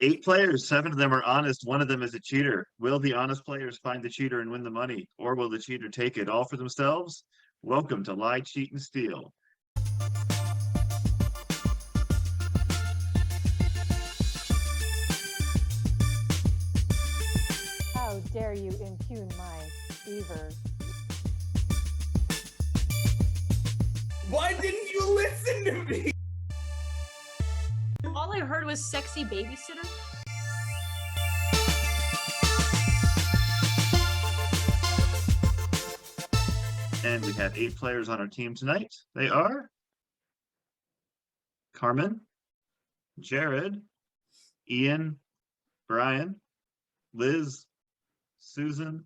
8 players, 7 of them are honest, 1 of them is a cheater. Will the honest players find the cheater and win the money, or will the cheater take it all for themselves? Welcome to Lie, Cheat, and Steal. How dare you impugn my fever? Why didn't you listen to me? All I heard was sexy babysitter. And we have 8 players on our team tonight. They are Karmin, Jared, Ian, Bryan, Liz, Susan,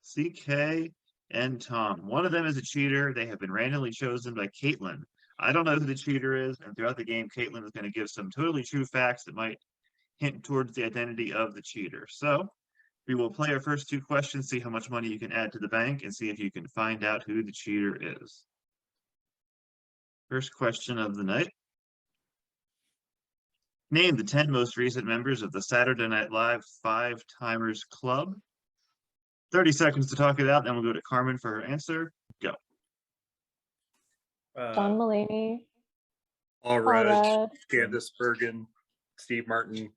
CK, and Tom. One of them is a cheater. They have been randomly chosen by Caitlin. I don't know who the cheater is, and throughout the game, Caitlin is going to give some totally true facts that might hint towards the identity of the cheater. So we will play our first 2 questions, see how much money you can add to the bank, and see if you can find out who the cheater is. First question of the night. Name the 10 most recent members of the Saturday Night Live 5-Timers Club. 30 seconds to talk it out, then we'll go to Karmin for her answer. Go. John Mulaney. Paul Rudd, Rudd, Candace Bergen, Steve Martin,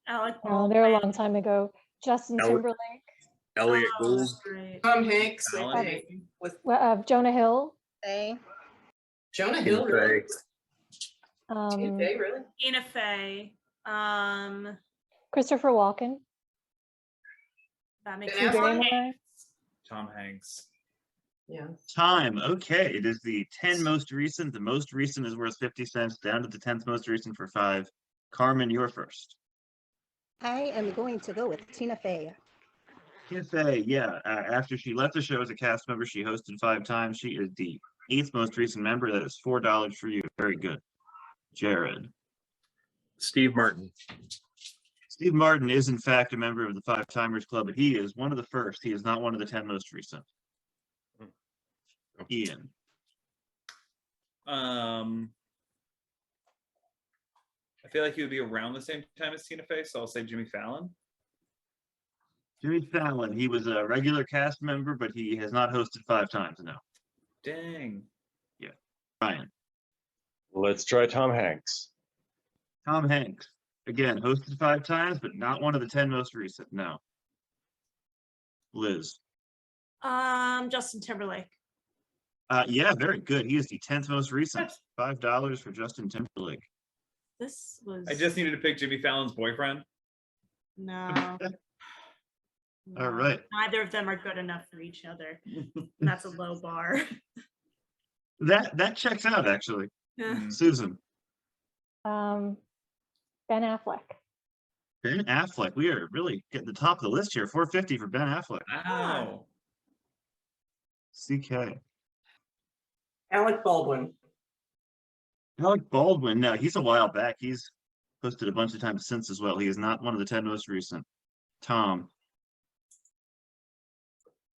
Alec Oh, Baldwin. they're a long time ago. Justin Timberlake. Elliot Gould, That's right. Tom Hanks Alan. with Jonah Hill. Jonah Hill, really? Tina Um, Fey, really? Tina Fey. Christopher Walken. That makes Ben Drew Affleck? Barrymore. Tom Hanks. Yeah. Time. Okay, it is the 10 most recent. The most recent is worth 50 cents, down to the 10th most recent for 5. Karmin, you're first. I am going to go with Tina Fey. Tina Fey, yeah. After she left the show as a cast member, she hosted 5 times. She is the 8th most recent member. That is $4 for you. Very good. Jared. Steve Martin. Steve Martin is, in fact, a member of the 5-Timers Club, but he is one of the first. He is not one of the 10 most recent. Ian. I feel like he would be around the same time as Tina Fey, so I'll say Jimmy Fallon. Jimmy Fallon. He was a regular cast member, but he has not hosted 5 times, no. Dang. Bryan. Let's try Tom Hanks. Tom Hanks. Again, hosted 5 times, but not one of the 10 most recent, no. Liz. Justin Timberlake. Yeah, very good. He is the 10th most recent. $5 for Justin Timberlake. This was. I just needed to pick Jimmy Fallon's boyfriend. No. All right. Neither of them are good enough for each other. And that's a low bar. That checks out, actually. Yeah. Susan. Ben Affleck. Ben Affleck. We are really getting the top of the list here. $4.50 for Ben Affleck. Wow. CK. Alec Baldwin. Alec Baldwin. No, he's a while back. He's hosted a bunch of times since as well. He is not one of the 10 most recent. Tom.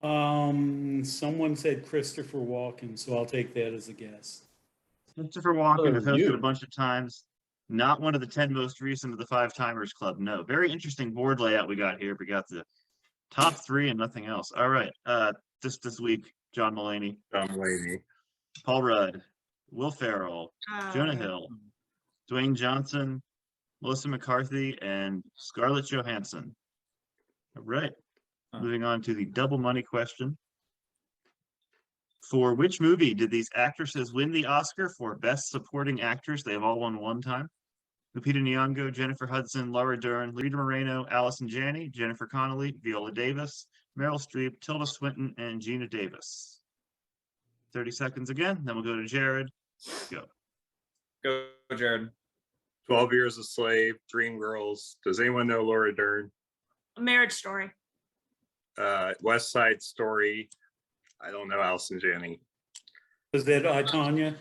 Someone said Christopher Walken, so I'll take that as a guess. Christopher Walken has hosted you. a bunch of times. Not one of the 10 most recent of the 5-Timers Club. No. Very interesting board layout we got here. We got the top 3 and nothing else. All right. This week, John Mulaney, Tom Mulaney, Paul Rudd, Will Ferrell, Jonah Hill, Dwayne Johnson, Melissa McCarthy, and Scarlett Johansson. All right. Moving on to the double money question. For which movie did these actresses win the Oscar for Best Supporting Actress? They have all won 1 time. Lupita Nyong'o, Jennifer Hudson, Laura Dern, Rita Moreno, Allison Janney, Jennifer Connelly, Viola Davis, Meryl Streep, Tilda Swinton, and Gina Davis. 30 seconds again, then we'll go to Jared. Go. Go, Jared. 12 Years a Slave, Dreamgirls. Does anyone know Laura Dern? A Marriage Story. West Side Story. I don't know Allison Janney. Was that Tanya?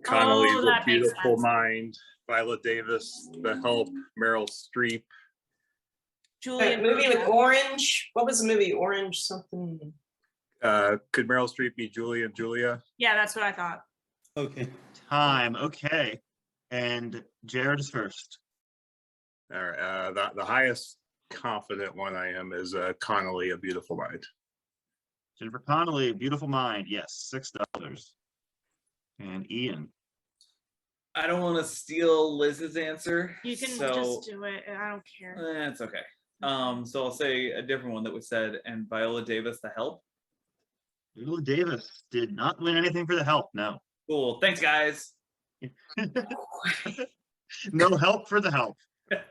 Connolly, Oh, The that makes Beautiful sense. Mind. Viola Davis, The Help, Meryl Streep. Julia. Movie with Orange. What was the movie? Orange something. Could Meryl Streep be Julie and Julia? Yeah, that's what I thought. Okay. Time. Okay. And Jared is first. All right. The highest confident one I am is Connolly, A Beautiful Mind. Jennifer Connelly, Beautiful Mind. Yes, $6. And Ian. I don't want to steal Liz's answer. You can so just do it. I don't care. That's okay. So I'll say a different one that we said, and Viola Davis, The Help. Viola Davis did not win anything for The Help. No. Cool. Thanks, guys. No help for The Help.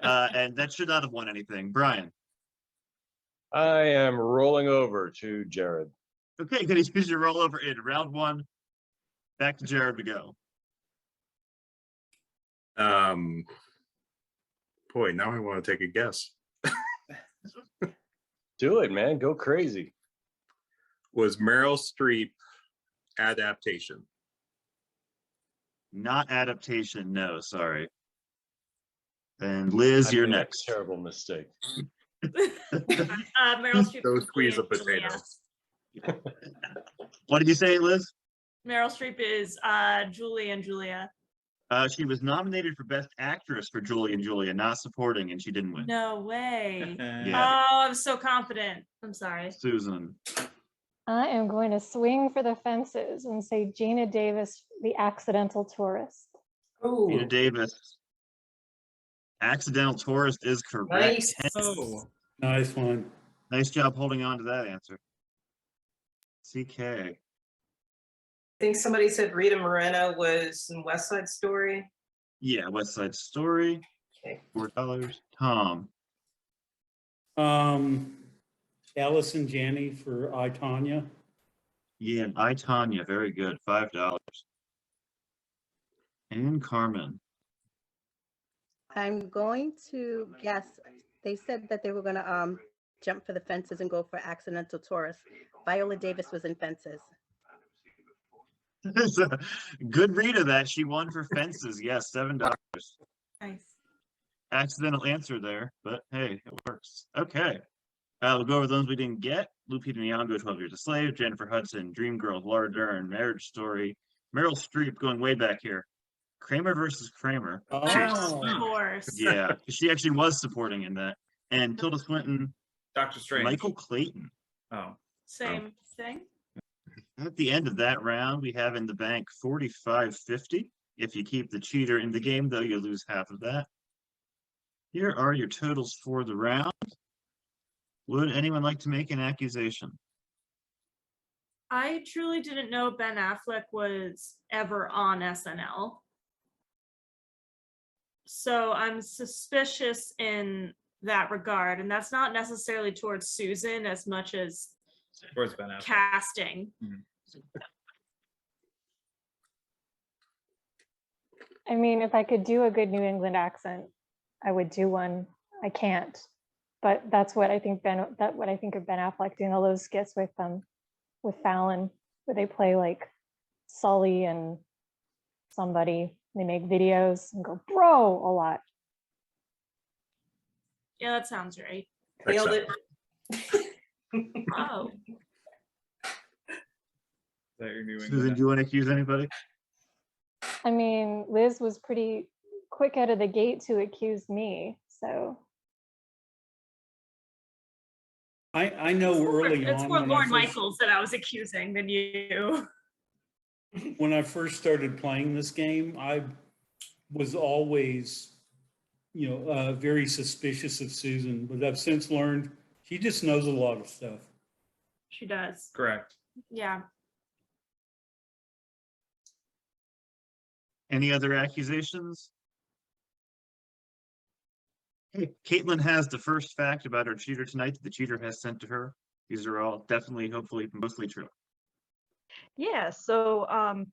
And that should not have won anything. Brian. I am rolling over to Jared. Okay, good. He's used your rollover in round one. Back to Jared to go. Boy, now I want to take a guess. Do it, man. Go crazy. Was Meryl Streep adaptation? Not adaptation. No, sorry. And Liz, I you're made a next. Terrible mistake. Meryl Streep. Don't is squeeze Julie a and Julia. potato. What did you say, Liz? Meryl Streep is Julie and Julia. She was nominated for Best Actress for Julie and Julia, not supporting, and she didn't win. No way. Yeah. Oh, I'm so confident. I'm sorry. Susan. I am going to swing for the fences and say Gina Davis, The Accidental Tourist. Gina Davis. Accidental Tourist is correct. Nice. Oh, Nice one. Nice job holding on to that answer. CK. I think somebody said Rita Moreno was in West Side Story. Yeah, West Side Story. Okay. $4. Tom. Allison Janney for I, Tonya. Yeah, and I, Tanya. Very good. $5. And Karmin. I'm going to guess, they said that they were gonna jump for the fences and go for accidental tourist. Viola Davis was in Fences. It's a good read of that. She won for Fences. Yes, $7. Nice. Accidental answer there, but hey, it works. Okay. We'll go over those we didn't get. Lupita Nyong'o, 12 Years a Slave. Jennifer Hudson, Dreamgirls. Laura Dern, Marriage Story. Meryl Streep, going way back here. Kramer versus Kramer. Of Oh, course. Yeah, she actually was supporting in that. And Tilda Swinton, Doctor Strange. Michael Clayton. Oh, Same thing. At the end of that round, we have in the bank 45.50. If you keep the cheater in the game, though, you lose half of that. Here are your totals for the round. Would anyone like to make an accusation? I truly didn't know Ben Affleck was ever on SNL. So I'm suspicious in that regard. And that's not necessarily towards Susan as much as towards Ben Affleck. casting. I mean, if I could do a good New England accent, I would do one. I can't, but that's what I think what I think of Ben Affleck doing all those skits with Fallon, where they play like Sully and somebody. They make videos and go bro a lot. Yeah, that sounds right. Nailed it. Oh, Is that your New Susan, England? do you want to accuse anybody? I mean, Liz was pretty quick out of the gate to accuse me, so I know early it's on more when Lorne Michaels that I was accusing than you. when I first started playing this game, I was always, very suspicious of Susan, but I've since learned she just knows a lot of stuff. She does. Correct. Yeah. Any other accusations? Hey, Caitlin has the first fact about our cheater tonight that the cheater has sent to her. These are all definitely, hopefully, mostly true. Yeah, so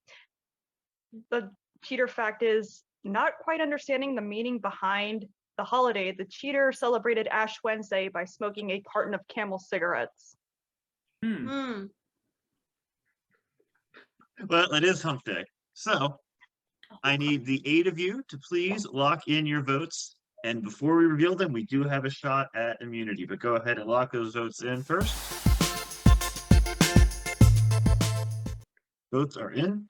the cheater fact is not quite understanding the meaning behind the holiday. The cheater celebrated Ash Wednesday by smoking a carton of Camel cigarettes. Hmm. Well, it is hump day. So I need the 8 of you to please lock in your votes. And before we reveal them, we do have a shot at immunity, but go ahead and lock those votes in first. Votes are in.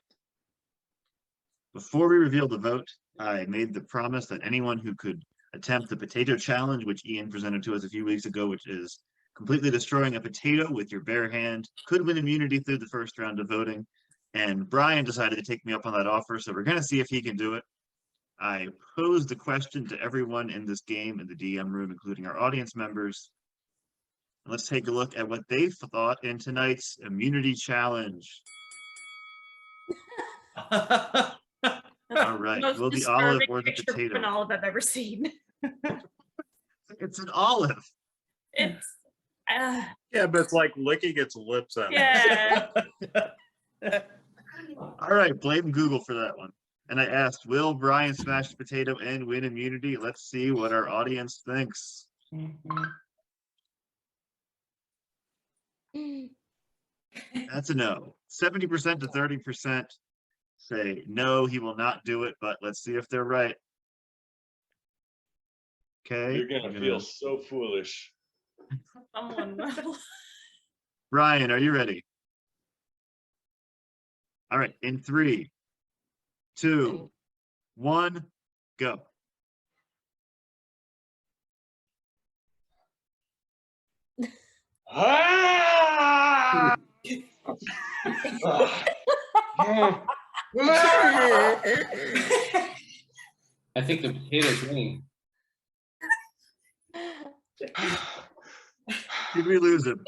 Before we reveal the vote, I made the promise that anyone who could attempt the potato challenge, which Ian presented to us a few weeks ago, which is completely destroying a potato with your bare hand. Could win immunity through the first round of voting. And Bryan decided to take me up on that offer, so we're going to see if he can do it. I posed the question to everyone in this game in the DM room, including our audience members. Let's take a look at what they thought in tonight's immunity challenge. All right, Most will the olive disturbing or the picture of potato? an olive I've ever seen. It's an olive. It's Yeah, but it's like licking its lips at it. yeah. All right, blame Google for that one. And I asked, will Bryan smash the potato and win immunity? Let's see what our audience thinks. That's a no. 70% to 30% say no, he will not do it, but let's see if they're right. Okay. You're gonna feel so foolish. Someone will. Bryan, are you ready? All right, in 3, 2, 1, go. Ah! I think the potato's winning. Did we lose him?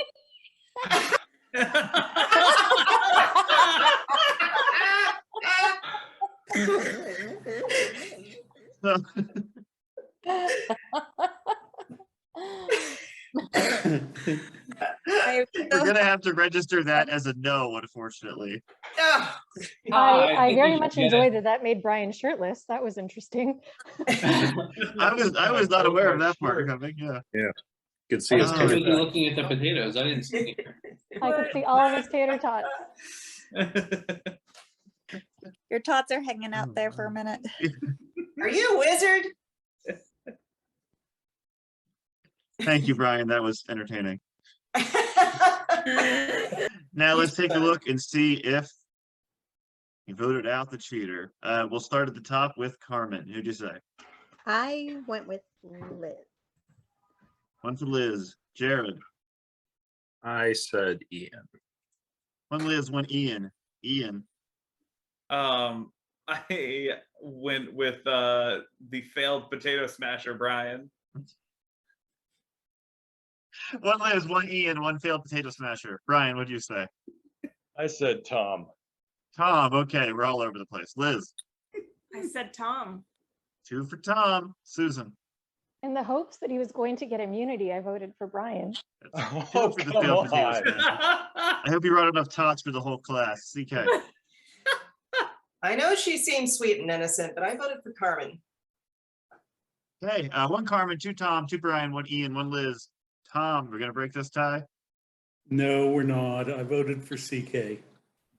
We're gonna have to register that as a no, unfortunately. I very think much we should get enjoyed that that made Bryan shirtless. That was interesting. I was not aware of that part Sure. coming. Yeah. You can I see was it's too coming busy back. looking at the potatoes. I didn't see it. I could see all of his tater tots. Your tots are hanging out there for a minute. Are you a wizard? Thank you, Bryan. That was entertaining. Now let's take a look and see if he voted out the cheater. We'll start at the top with Karmin. Who'd you say? I went with Liz. One for Liz. Jared. I said Ian. One Liz, one Ian. Ian. I went with the failed potato smasher, Bryan. One Liz, one Ian, one failed potato smasher. Bryan, what'd you say? I said Tom. Tom. Okay, we're all over the place. Liz. I said Tom. 2 for Tom. Susan. In the hopes that he was going to get immunity, I voted for Bryan. That's 2 Oh, for the come failed potato on. smasher. I hope you brought enough tots for the whole class. CK. I know she seems sweet and innocent, but I voted for Karmin. Okay, 1 Karmin, 2 Tom, 2 Bryan, 1 Ian, 1 Liz. Tom, we're gonna break this tie. No, we're not. I voted for CK.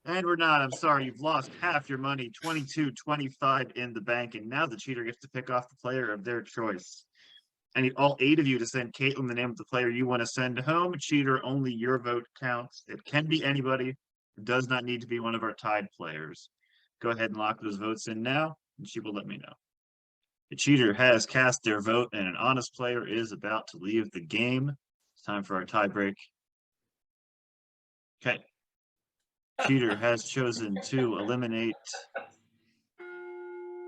And we're not. I'm sorry. You've lost half your money, 22.25 in the bank, and now the cheater gets to pick off the player of their choice. I need all 8 of you to send Caitlin the name of the player you want to send home. Cheater, only your vote counts. It can be anybody. It does not need to be one of our tied players. Go ahead and lock those votes in now, and she will let me know. The cheater has cast their vote, and an honest player is about to leave the game. It's time for our tie break. Okay. Cheater has chosen to eliminate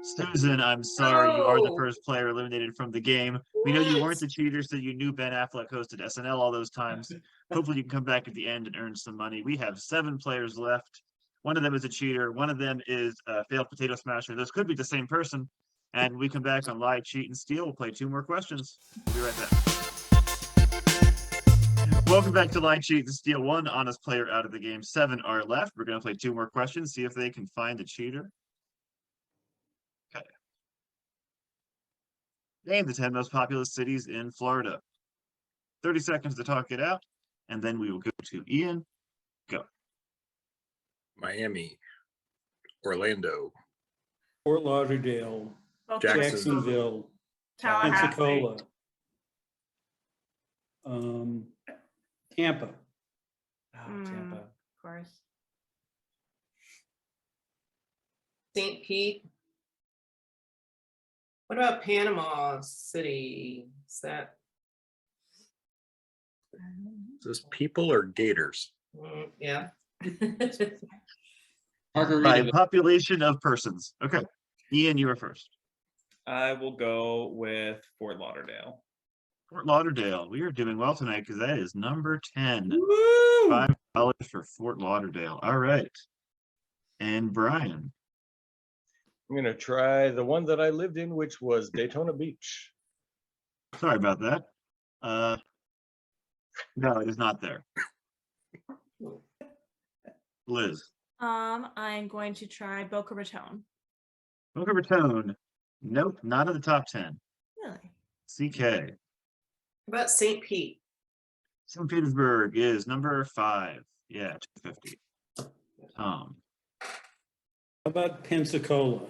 Susan. I'm sorry, you are the No. first player eliminated from the game. We know you What? weren't the cheater, so you knew Ben Affleck hosted SNL all those times. Hopefully you can come back at the end and earn some money. We have 7 players left. One of them is a cheater. One of them is a failed potato smasher. Those could be the same person. And we come back on Lie, Cheat, and Steal. We'll play 2 more questions. We'll be right back. Welcome back to Lie, Cheat, and Steal. 1 honest player out of the game. 7 are left. We're going to play 2 more questions, see if they can find the cheater. Okay. Name the 10 most populous cities in Florida. 30 seconds to talk it out, and then we will go to Ian. Go. Miami. Orlando. Fort Lauderdale, Jackson. Jacksonville, Tallahassee. Pensacola, Tampa, Tampa. Of course. St. Pete. What about Panama City? Is that? Is this people or gators? Yeah. By population of persons. Okay. Ian, you were first. I will go with Fort Lauderdale. Fort Lauderdale. We are doing well tonight because that is number 10. Woo! $5 for Fort Lauderdale. All right. And Brian. I'm gonna try the one that I lived in, which was Daytona Beach. Sorry about that. No, it is not there. Liz. I'm going to try Boca Raton. Boca Raton. Nope, not in the top 10. Really? CK. About St. Pete. St. Petersburg is number 5. Yeah, 250. How about Pensacola?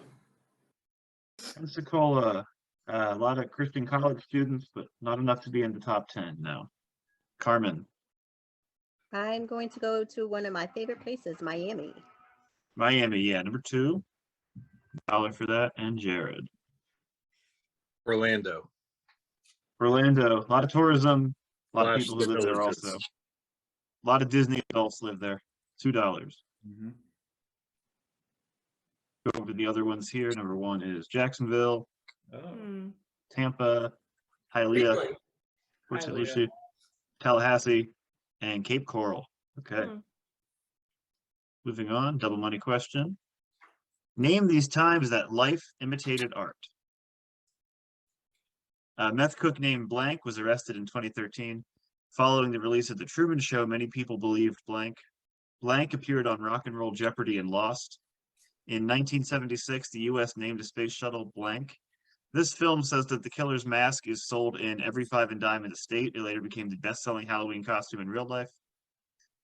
Pensacola. A lot of Christian college students, but not enough to be in the top 10 now. Karmin. I'm going to go to one of my favorite places, Miami. Miami, yeah, number 2. $1 for that. And Jared. Orlando. Orlando. A lot of tourism. A lot of Flash people who live there villages. also. A lot of Disney adults live there. $2. Mhm. Go over the other ones here. Number 1 is Jacksonville, Oh. Hmm. Tampa, Hialeah, Really? Port St. Hialeah. Lucie, Tallahassee, and Cape Coral. Okay. Hmm. Moving on, double money question. Name these times that life imitated art. A meth cook named Blank was arrested in 2013. Following the release of The Truman Show, many people believed Blank. Blank appeared on Rock and Roll Jeopardy and lost. In 1976, the U.S. named a space shuttle Blank. This film says that the killer's mask is sold in every 5 and dime in the state. It later became the best-selling Halloween costume in real life.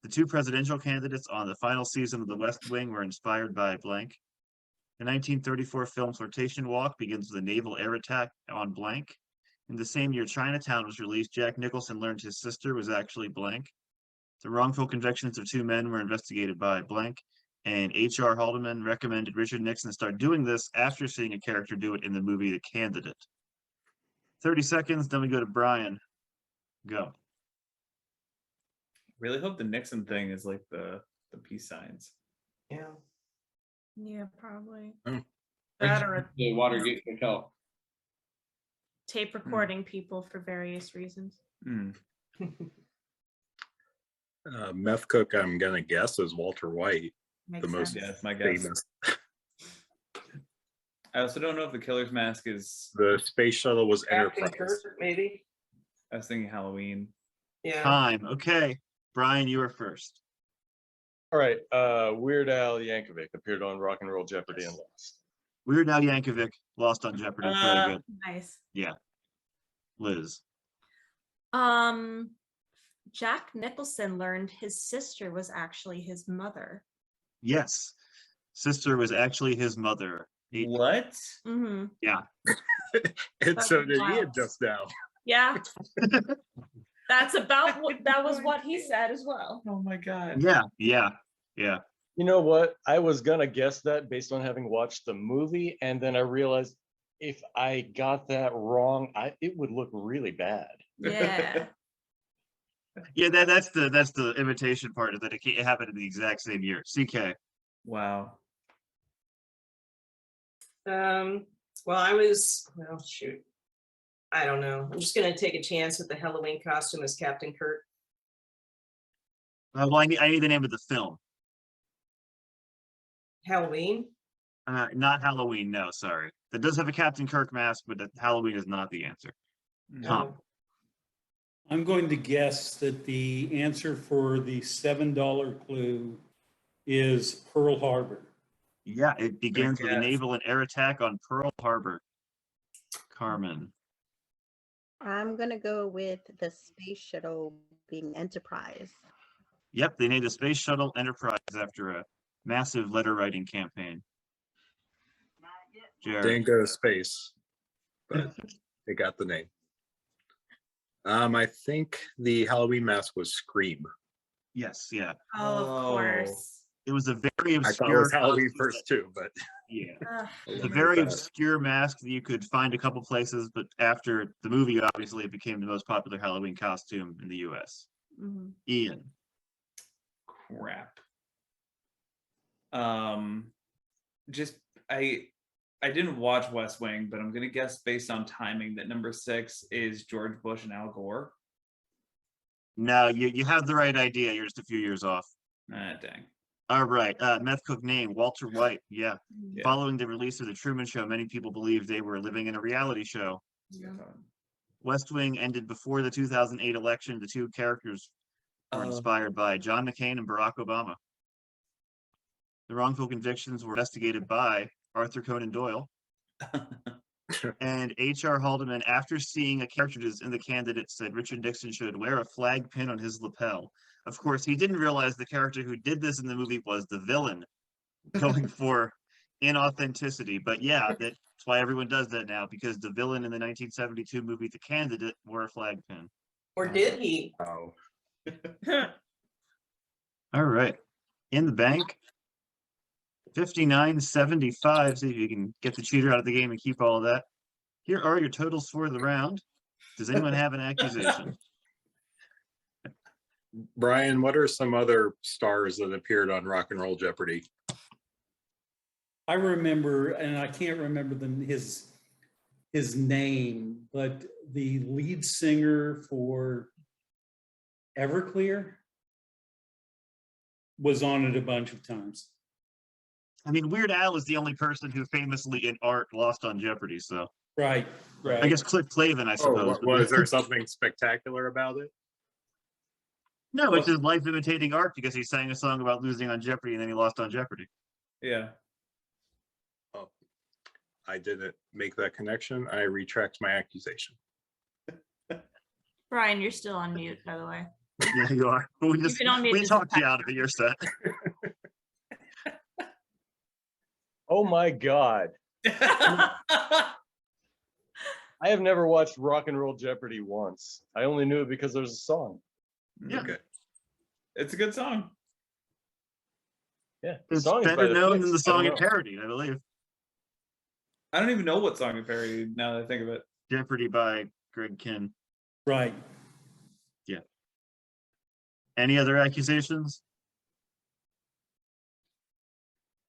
The 2 presidential candidates on the final season of The West Wing were inspired by Blank. The 1934 film Flirtation Walk begins with a naval air attack on Blank. In the same year Chinatown was released, Jack Nicholson learned his sister was actually Blank. The wrongful convictions of 2 men were investigated by Blank, and H.R. Haldeman recommended Richard Nixon start doing this after seeing a character do it in the movie The Candidate. 30 seconds, then we go to Brian. Go. Really hope the Nixon thing is like the peace signs. Yeah. Yeah, probably. Oh. That or a The Watergate Hotel. tape recording people for various reasons. Hmm. Meth cook, I'm gonna guess, is Walter White, Makes the most sense. Yeah, that's my guess. famous. I also don't know if the killer's mask is. The space shuttle was Captain Enterprise. Kirk, maybe? I was thinking Halloween. Yeah. Time. Okay. Brian, you are first. All right, Weird Al Yankovic appeared on Rock and Roll Jeopardy and lost. Weird Al Yankovic lost on Jeopardy. Very good. Nice. Yeah. Liz. Jack Nicholson learned his sister was actually his mother. Yes. Sister was actually his mother. What? Mm-hmm. Yeah. And That's so did wild. Ian just now. Yeah. That's about what that was what he said as well. Oh my god. Yeah. Yeah. Yeah. You know what? I was gonna guess that based on having watched the movie, and then I realized if I got that wrong, it would look really bad. Yeah. Yeah, that's the imitation part of that. It happened in the exact same year. CK. Wow. Well, shoot. I don't know. I'm just gonna take a chance with the Halloween costume as Captain Kirk. Well, I need the name of the film. Halloween? Not Halloween. No, sorry. That does have a Captain Kirk mask, but Halloween is not the answer. Tom. No. I'm going to guess that the answer for the $7 clue is Pearl Harbor. Yeah, it begins with a Yes. naval and air attack on Pearl Harbor. Carmen. I'm gonna go with the space shuttle being Enterprise. Yep, they named the Space Shuttle Enterprise after a massive letter writing campaign. Jared. Didn't go to space, but they got the name. I think the Halloween mask was Scream. Yes, yeah. Oh, of course. It was a very I thought it obscure was Halloween costume first too, but yeah. Ugh. It's a very obscure mask that you could find a couple places, but after the movie, obviously, it became the most popular Halloween costume in the US. Mhm. Ian. Crap. Just I didn't watch West Wing, but I'm gonna guess based on timing that number 6 is George Bush and Al Gore. No, you have the right idea. You're just a few years off. Ah, dang. All right. Meth cook name, Walter White. Yeah. Yeah. Following the release of The Truman Show, many people believed they were living in a reality show. West Wing ended before the 2008 election. The two characters were inspired by John McCain and Barack Obama. The wrongful convictions were investigated by Arthur Conan Doyle and H.R. Haldeman. After seeing a cartridges in the candidate, said Richard Nixon should wear a flag pin on his lapel. Of course, he didn't realize the character who did this in the movie was the villain, going for inauthenticity. But yeah, that's why everyone does that now, because the villain in the 1972 movie The Candidate wore a flag pin. Or did he? oh, All right. In the bank, 59.75. See if you can get the cheater out of the game and keep all of that. Here are your totals for the round. Does anyone have an accusation? Brian, what are some other stars that appeared on Rock and Roll Jeopardy? I remember, and I can't remember his name, but the lead singer for Everclear was on it a bunch of times. I mean, Weird Al is the only person who famously in art lost on Jeopardy, so. Right. I guess Cliff Clavin, I suppose. Was there something spectacular about it? No, it's his life imitating art because he sang a song about losing on Jeopardy and then he lost on Jeopardy. Yeah. Oh, I didn't make that connection. I retract my accusation. Brian, you're still on mute, by the way. Yeah, you are. We just been on mute we this talked you out of it. You're set. Oh my God. I have never watched Rock and Roll Jeopardy once. I only knew it because there's a song. Yeah. Okay. It's a good song. Yeah. The It's song is by better known Fix. than the I song don't it know. parodied, I believe. I don't even know what song it parodied now that I think of it. Jeopardy by Greg Kinn. Right. Yeah. Any other accusations?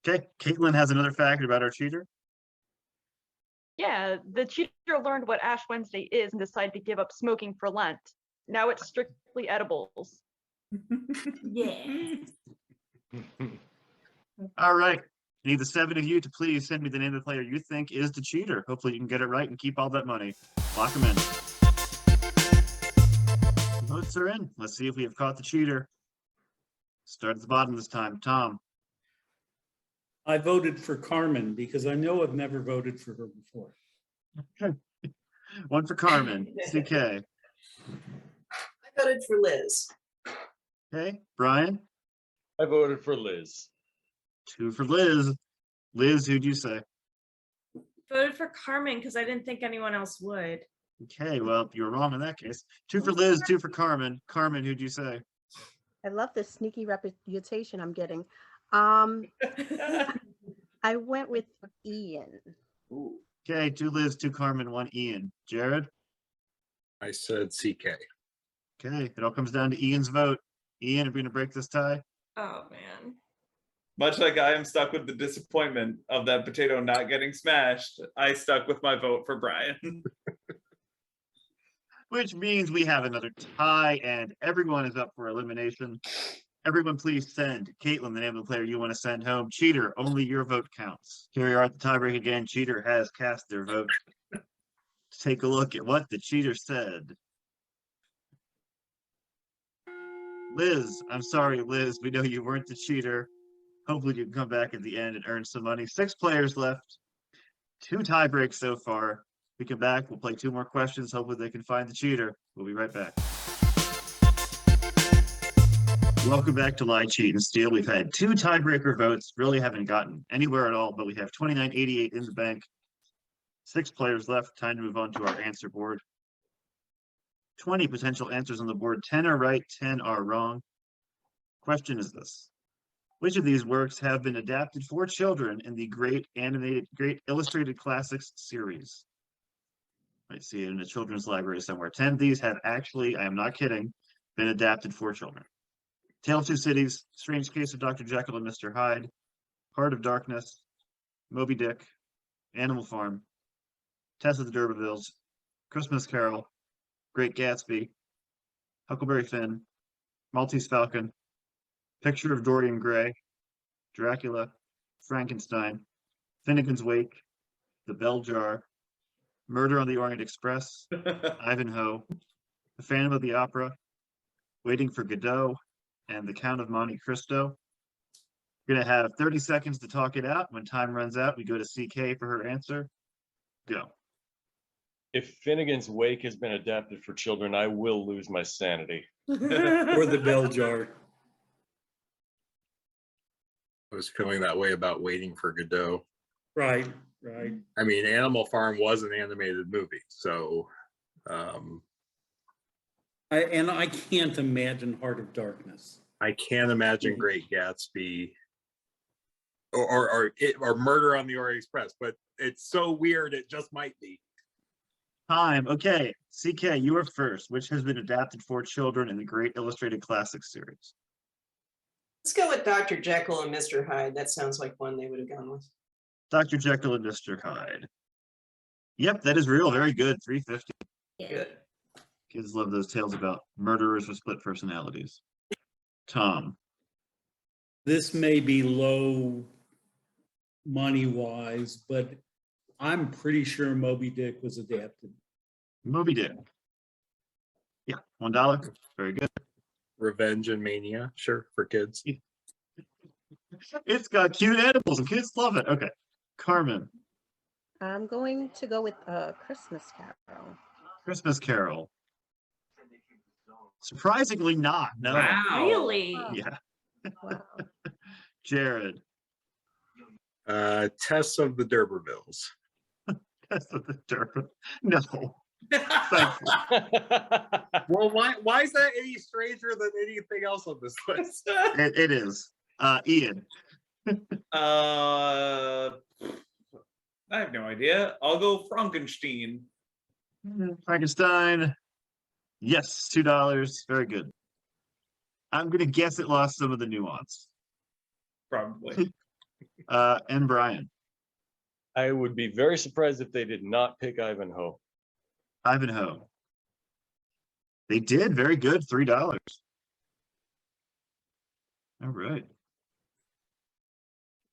Okay, Caitlin has another fact about our cheater. Yeah, the cheater learned what Ash Wednesday is and decided to give up smoking for Lent. Now it's strictly edibles. Yeah. All right. I need the 7 of you to please send me the name of the player you think is the cheater. Hopefully you can get it right and keep all that money. Lock them in. Votes are in. Let's see if we have caught the cheater. Start at the bottom this time. Tom. I voted for Karmin because I know I've never voted for her before. One for Karmin. CK. I voted for Liz. Okay. Brian. I voted for Liz. 2 for Liz. Liz, who'd you say? Voted for Karmin because I didn't think anyone else would. Okay, well, you were wrong in that case. 2 for Liz, 2 for Karmin. Karmin, who'd you say? I love this sneaky reputation I'm getting. I went with Ian. Okay, 2 Liz, 2 Karmin, 1 Ian. Jared? I said CK. Okay, it all comes down to Ian's vote. Ian, are we going to break this tie? Oh man. Much like I am stuck with the disappointment of that potato not getting smashed, I stuck with my vote for Brian. Which means we have another tie and everyone is up for elimination. Everyone please send Caitlin the name of the player you want to send home. Cheater, only your vote counts. Here we are at the tiebreak again. Cheater has cast their vote. Let's take a look at what the cheater said. Liz, I'm sorry, Liz. We know you weren't the cheater. Hopefully you can come back at the end and earn some money. 6 players left. 2 tie breaks so far. We come back, we'll play 2 more questions. Hopefully they can find the cheater. We'll be right back. Welcome back to Lie, Cheat, and Steal. We've had 2 tiebreaker votes, really haven't gotten anywhere at all, but we have 29.88 in the bank. 6 players left. Time to move on to our answer board. 20 potential answers on the board. 10 are right, 10 are wrong. Question is this. Which of these works have been adapted for children in the Great Illustrated Classics series? I see it in a children's library somewhere. 10 of these have actually, I am not kidding, been adapted for children. Tale of Two Cities, Strange Case of Dr. Jekyll and Mr. Hyde, Heart of Darkness, Moby Dick, Animal Farm, Tess of the D'Urbervilles, Christmas Carol, Great Gatsby, Huckleberry Finn, Maltese Falcon, Picture of Dorian Gray, Dracula, Frankenstein, Finnegan's Wake, The Bell Jar, Murder on the Orient Express, Ivanhoe, The Phantom of the Opera, Waiting for Godot, and The Count of Monte Cristo. We're going to have 30 seconds to talk it out. When time runs out, we go to CK for her answer. Go. If Finnegan's Wake has been adapted for children, I will lose my sanity. Or the bell jar. I was feeling that way about Waiting for Godot. Right, right. I mean, Animal Farm was an animated movie, so I can't imagine Heart of Darkness. I can't imagine Great Gatsby or Murder on the Orient Express, but it's so weird it just might be. Time. Okay. CK, you are first. Which has been adapted for children in the Great Illustrated Classics series? Let's go with Dr. Jekyll and Mr. Hyde. That sounds like one they would have gone with. Dr. Jekyll and Mr. Hyde. Yep, that is real. Very good. 350. Good. Kids love those tales about murderers with split personalities. Tom. This may be low money wise, but I'm pretty sure Moby Dick was adapted. Moby Dick. Yeah, $1. Very good. Revenge and Mania, sure, for kids. It's got cute animals and kids love it. Okay. Karmin. I'm going to go with Christmas Carol. Christmas Carol. Surprisingly not. No. Wow. Really? Yeah. Wow. Jared. Tess of the D'Urbervilles. That's what the derp. No. Thankfully. Well, why is that any stranger than anything else on this list? It is. Ian. I have no idea. I'll go Frankenstein. Frankenstein. Yes, $2. Very good. I'm gonna guess it lost some of the nuance. Probably. And Bryan. I would be very surprised if they did not pick Ivanhoe. Ivanhoe. They did. Very good. $3. All right.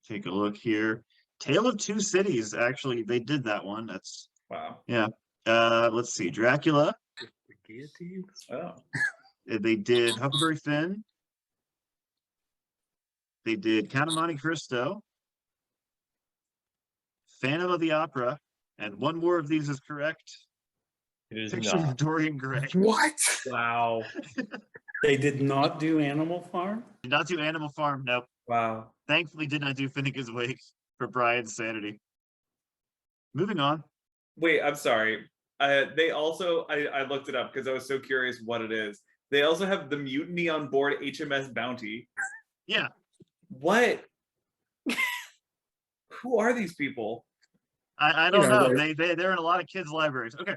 Take a look here. Tale of Two Cities. Actually, they did that one. That's Wow. yeah. Let's see. Dracula. The guillotine? Oh. They did Huckleberry Finn. They did Count of Monte Cristo. Phantom of the Opera. And one more of these is correct. It is Picture of not. Dorian Gray. What? Wow. They did not do Animal Farm? Did not do Animal Farm. Nope. Wow. Thankfully, did not do Finnegan's Wake for Bryan's sanity. Moving on. Wait, I'm sorry. They also, I looked it up because I was so curious what it is. They also have the mutiny on board HMS Bounty. Yeah. What? Who are these people? I don't know, know. They're in a lot of kids' libraries. Okay.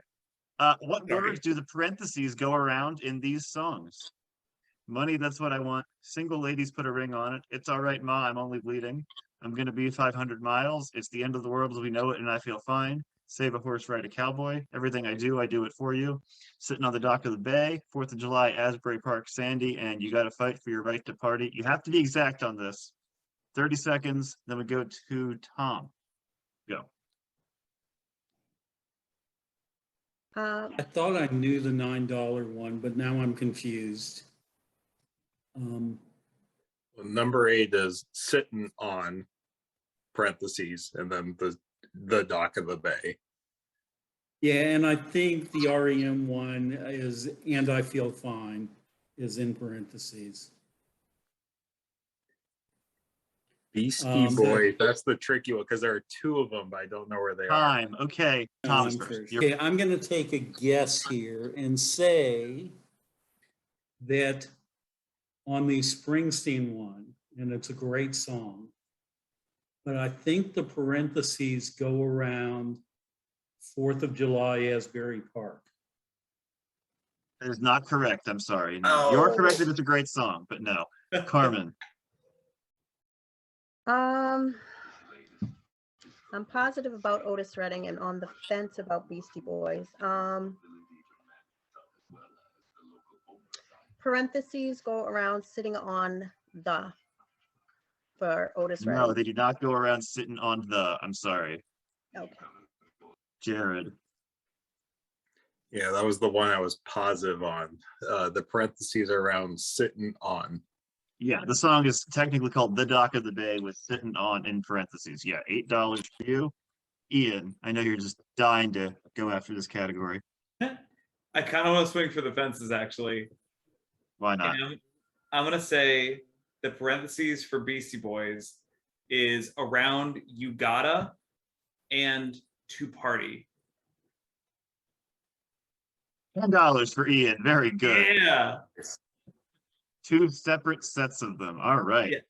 What Sorry. words do the parentheses go around in these songs? Money, that's what I want. Single ladies put a ring on it. It's all right, Ma, I'm only bleeding. I'm gonna be 500 miles. It's the end of the world as we know it, and I feel fine. Save a horse, ride a cowboy. Everything I do it for you. Sitting on the dock of the bay. 4th of July, Asbury Park, Sandy, and you got to fight for your right to party. You have to be exact on this. 30 seconds. Then we go to Tom. Go. I thought I knew the $9 one, but now I'm confused. Well, number 8 is sitting on parentheses and then the dock of the bay. Yeah, and I think the REM one is "And I Feel Fine" is in parentheses. Beastie Boys, that's the tricky one because there are 2 of them, but I don't know where they are. Time. Okay. Tom's I'm first. first. You're- Okay, I'm going to take a guess here and say that on the Springsteen one, and it's a great song. But I think the parentheses go around 4th of July, Asbury Park. That is not correct. I'm sorry. No. You're correct that it's a great song, but no. Karmin. I'm positive about Otis Redding and on the fence about Beastie Boys. Parentheses go around sitting on the for Otis No, Redding. they do not go around sitting on the. I'm sorry. Okay. Jared. Yeah, that was the one I was positive on. The parentheses are around sitting on. Yeah, the song is technically called The Dock of the Bay with sitting on in parentheses. Yeah, $8 for you. Ian, I know you're just dying to go after this category. I kind of want to swing for the fences, actually. Why not? And I'm going to say the parentheses for Beastie Boys is around You Gotta and To Party. $10 for Ian. Very good. Yeah. Two separate sets of them. All right. Yes.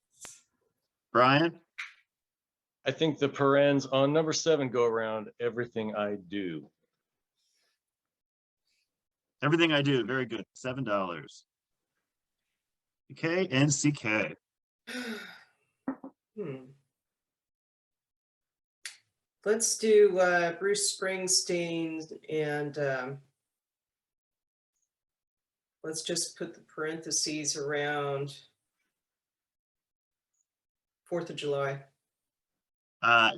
Bryan? I think the parens on number 7 go around Everything I Do. Everything I Do. Very good. $7. Okay, and CK. Let's do Bruce Springsteen and let's just put the parentheses around 4th of July.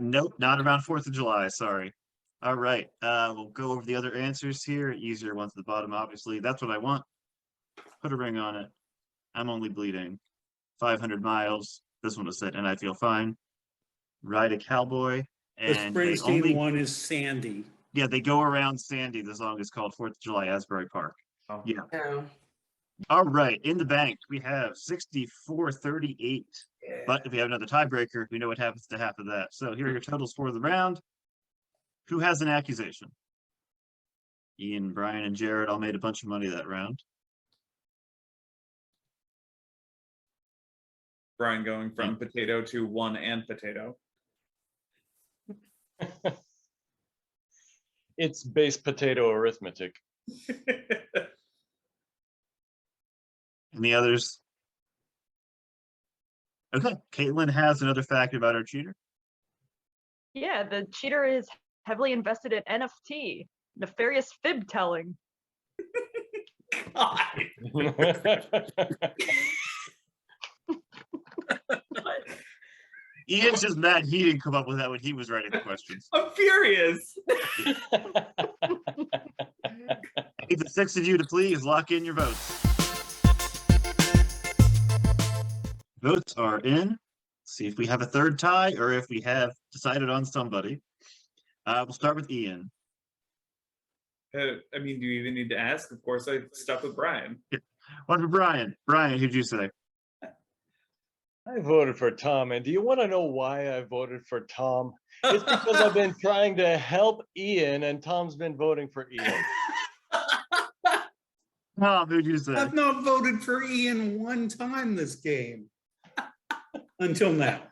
Nope, not around 4th of July. Sorry. All right. We'll go over the other answers here. Easier ones at the bottom, obviously. That's what I want. Put a ring on it. I'm only bleeding. 500 miles. This one was said, and I feel fine. Ride a cowboy. The And they Springsteen only, one is Sandy. yeah, they go around Sandy. The song is called 4th of July, Asbury Park. Oh. Yeah. Oh, All right. In the bank, we have 64-38. But if we have another tiebreaker, we know what happens to half of that. So here are your totals for the round. Who has an accusation? Ian, Bryan, and Jared all made a bunch of money that round. Bryan going from potato to one and potato. It's base potato arithmetic. Any others? Okay, Caitlin has another fact about our cheater. Yeah, the cheater is heavily invested in NFT, nefarious fib telling. Ian's just mad he didn't come up with that when he was writing the questions. I'm furious. I need the 6 of you to please lock in your votes. Votes are in. See if we have a third tie or if we have decided on somebody. We'll start with Ian. I mean, do you even need to ask? Of course, I stuck with Bryan. One for Bryan. Bryan, who'd you say? I voted for Tom, and do you want to know why I voted for Tom? It's because I've been trying to help Ian, and Tom's been voting for Ian. Tom, who'd you say? I've not voted for Ian one time this game. Until now.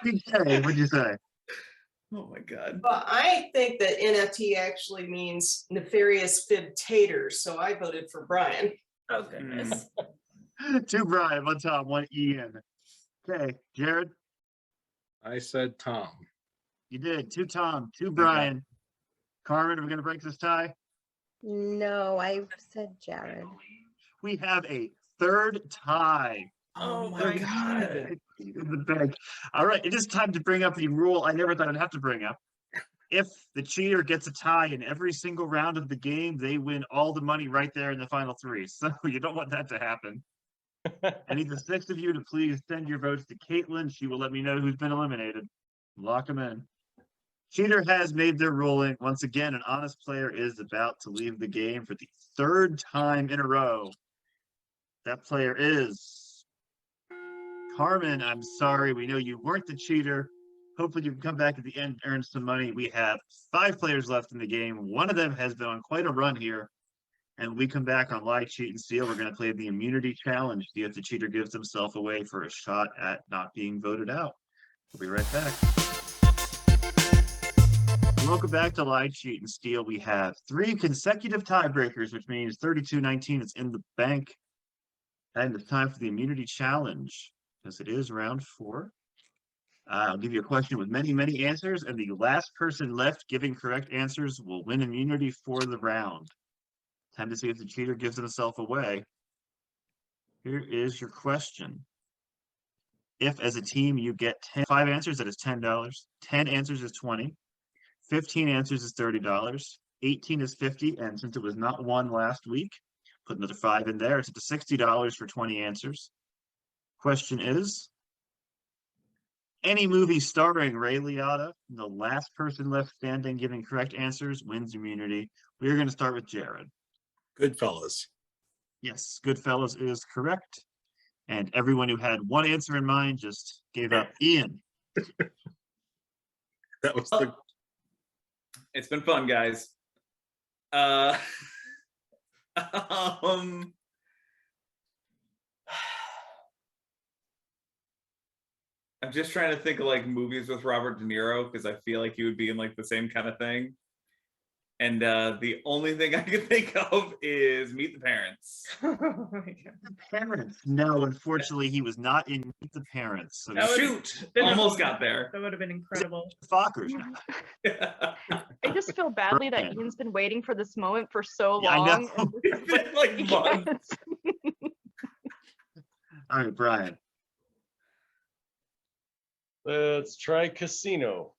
Okay, what'd you say? Oh my God. but I think that NFT actually means nefarious fib taters, so I voted for Bryan. Oh, goodness. 2 Bryan, 1 Tom, 1 Ian. Okay, Jared, I said Tom. you did. 2 Tom, 2 Bryan. Karmin, are we going to break this tie? No, I said Jared. We have a third tie. Oh my Third God. tie in the bank. All right, it is time to bring up the rule I never thought I'd have to bring up. If the cheater gets a tie in every single round of the game, they win all the money right there in the final 3. So you don't want that to happen. I need the 6 of you to please send your votes to Caitlin. She will let me know who's been eliminated. Lock them in. Cheater has made their ruling. Once again, an honest player is about to leave the game for the 3rd time in a row. That player is Karmin. I'm sorry. We know you weren't the cheater. Hopefully you can come back at the end and earn some money. We have 5 players left in the game. One of them has been on quite a run here. And when we come back on Lie, Cheat, and Steal, we're going to play the immunity challenge. See if the cheater gives himself away for a shot at not being voted out. We'll be right back. Welcome back to Lie, Cheat, and Steal. We have 3 consecutive tiebreakers, which means 32-19 is in the bank. And it's time for the immunity challenge, because it is round 4. I'll give you a question with many, many answers, and the last person left giving correct answers will win immunity for the round. Time to see if the cheater gives himself away. Here is your question. If, as a team, you get 5 answers, that is $10. 10 answers is $20. 15 answers is $30. 18 is $50, and since it was not won last week, put another 5 in there. It's up to $60 for 20 answers. Question is, any movie starring Ray Liotta, the last person left standing giving correct answers wins immunity. We're going to start with Jared. Goodfellas. Yes, Goodfellas is correct. And everyone who had one answer in mind just gave up. Ian. That was the. It's been fun, guys. I'm just trying to think of like movies with Robert De Niro because I feel like he would be in like the same kind of thing. And the only thing I can think of is Meet the Parents. Oh my God. Parents. No, unfortunately, he was not in Meet the Parents. So That would- Shoot, been a- almost got there. That would have been incredible. Fockers. I just feel badly that Bryan. Ian's been waiting for this moment for so Yeah, I know. long. and this is It's been like months. All right, Brian. Let's try Casino.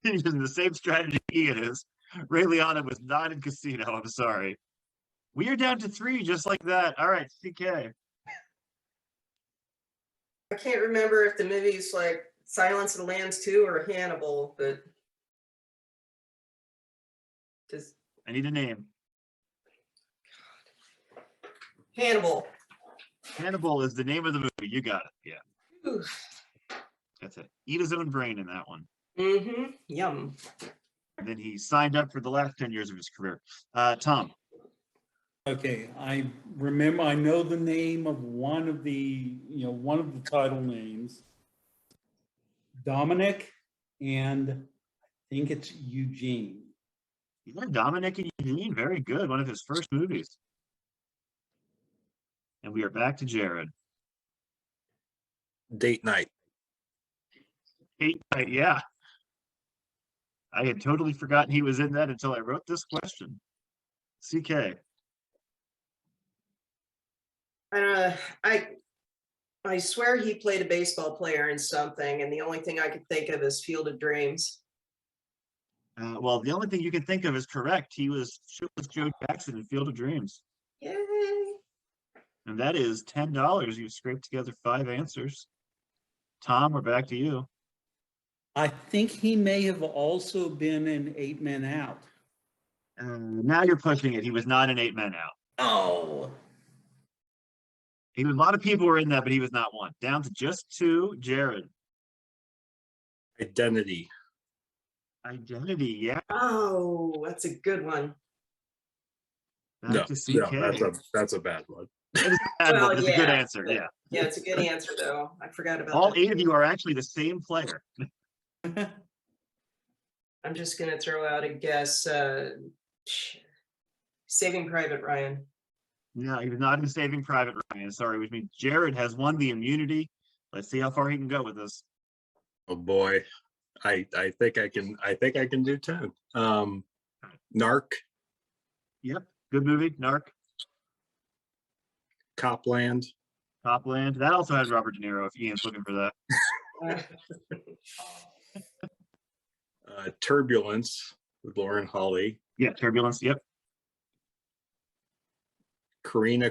He's using the same strategy Ian is. Ray Liotta was not in Casino. I'm sorry. We are down to 3 just like that. All right, CK. I can't remember if the movie's like Silence of the Lambs 2 or Hannibal, but just I need a name. Hannibal. Hannibal is the name of the movie. You got it. Yeah, Ooh. that's it. Eat his own brain in that one. Mm-hmm. Yum. And then he signed up for the last 10 years of his career. Tom. Okay, I remember, I know the name of one of the title names. Dominic, and I think it's Eugene. Yeah, Dominic and Eugene, very good. One of his first movies. And we are back to Jared. Date Night. Yeah. I had totally forgotten he was in that until I wrote this question. CK. I swear he played a baseball player in something, and the only thing I could think of is Field of Dreams. Well, the only thing you can think of is correct. He was Joe Jackson in Field of Dreams. Yay! And that is $10. You've scraped together 5 answers. Tom, we're back to you. I think he may have also been in 8 Men Out. Now you're pushing it. He was not in 8 Men Out. Oh, A lot of people were in that, but he was not one. Down to just 2. Jared. Identity. Identity, yeah. Oh, that's a good one. Back No, to CK. that's a bad one. That is a bad one, Well, but it's a good yeah. answer. Yeah. Yeah, it's a good answer though. I forgot about All that. 8 of you are actually the same player. I'm just gonna throw out a guess. Saving Private Ryan. No, he was not in Saving Private Ryan. Sorry, which means Jared has won the immunity. Let's see how far he can go with this. Oh boy. I think I can do 10. Narc. Yep. Good movie. Narc. Copland. Copland. That also had Robert De Niro if Ian's looking for that. Turbulence with Lauren Holly. Yeah, Turbulence. Yep. Karina.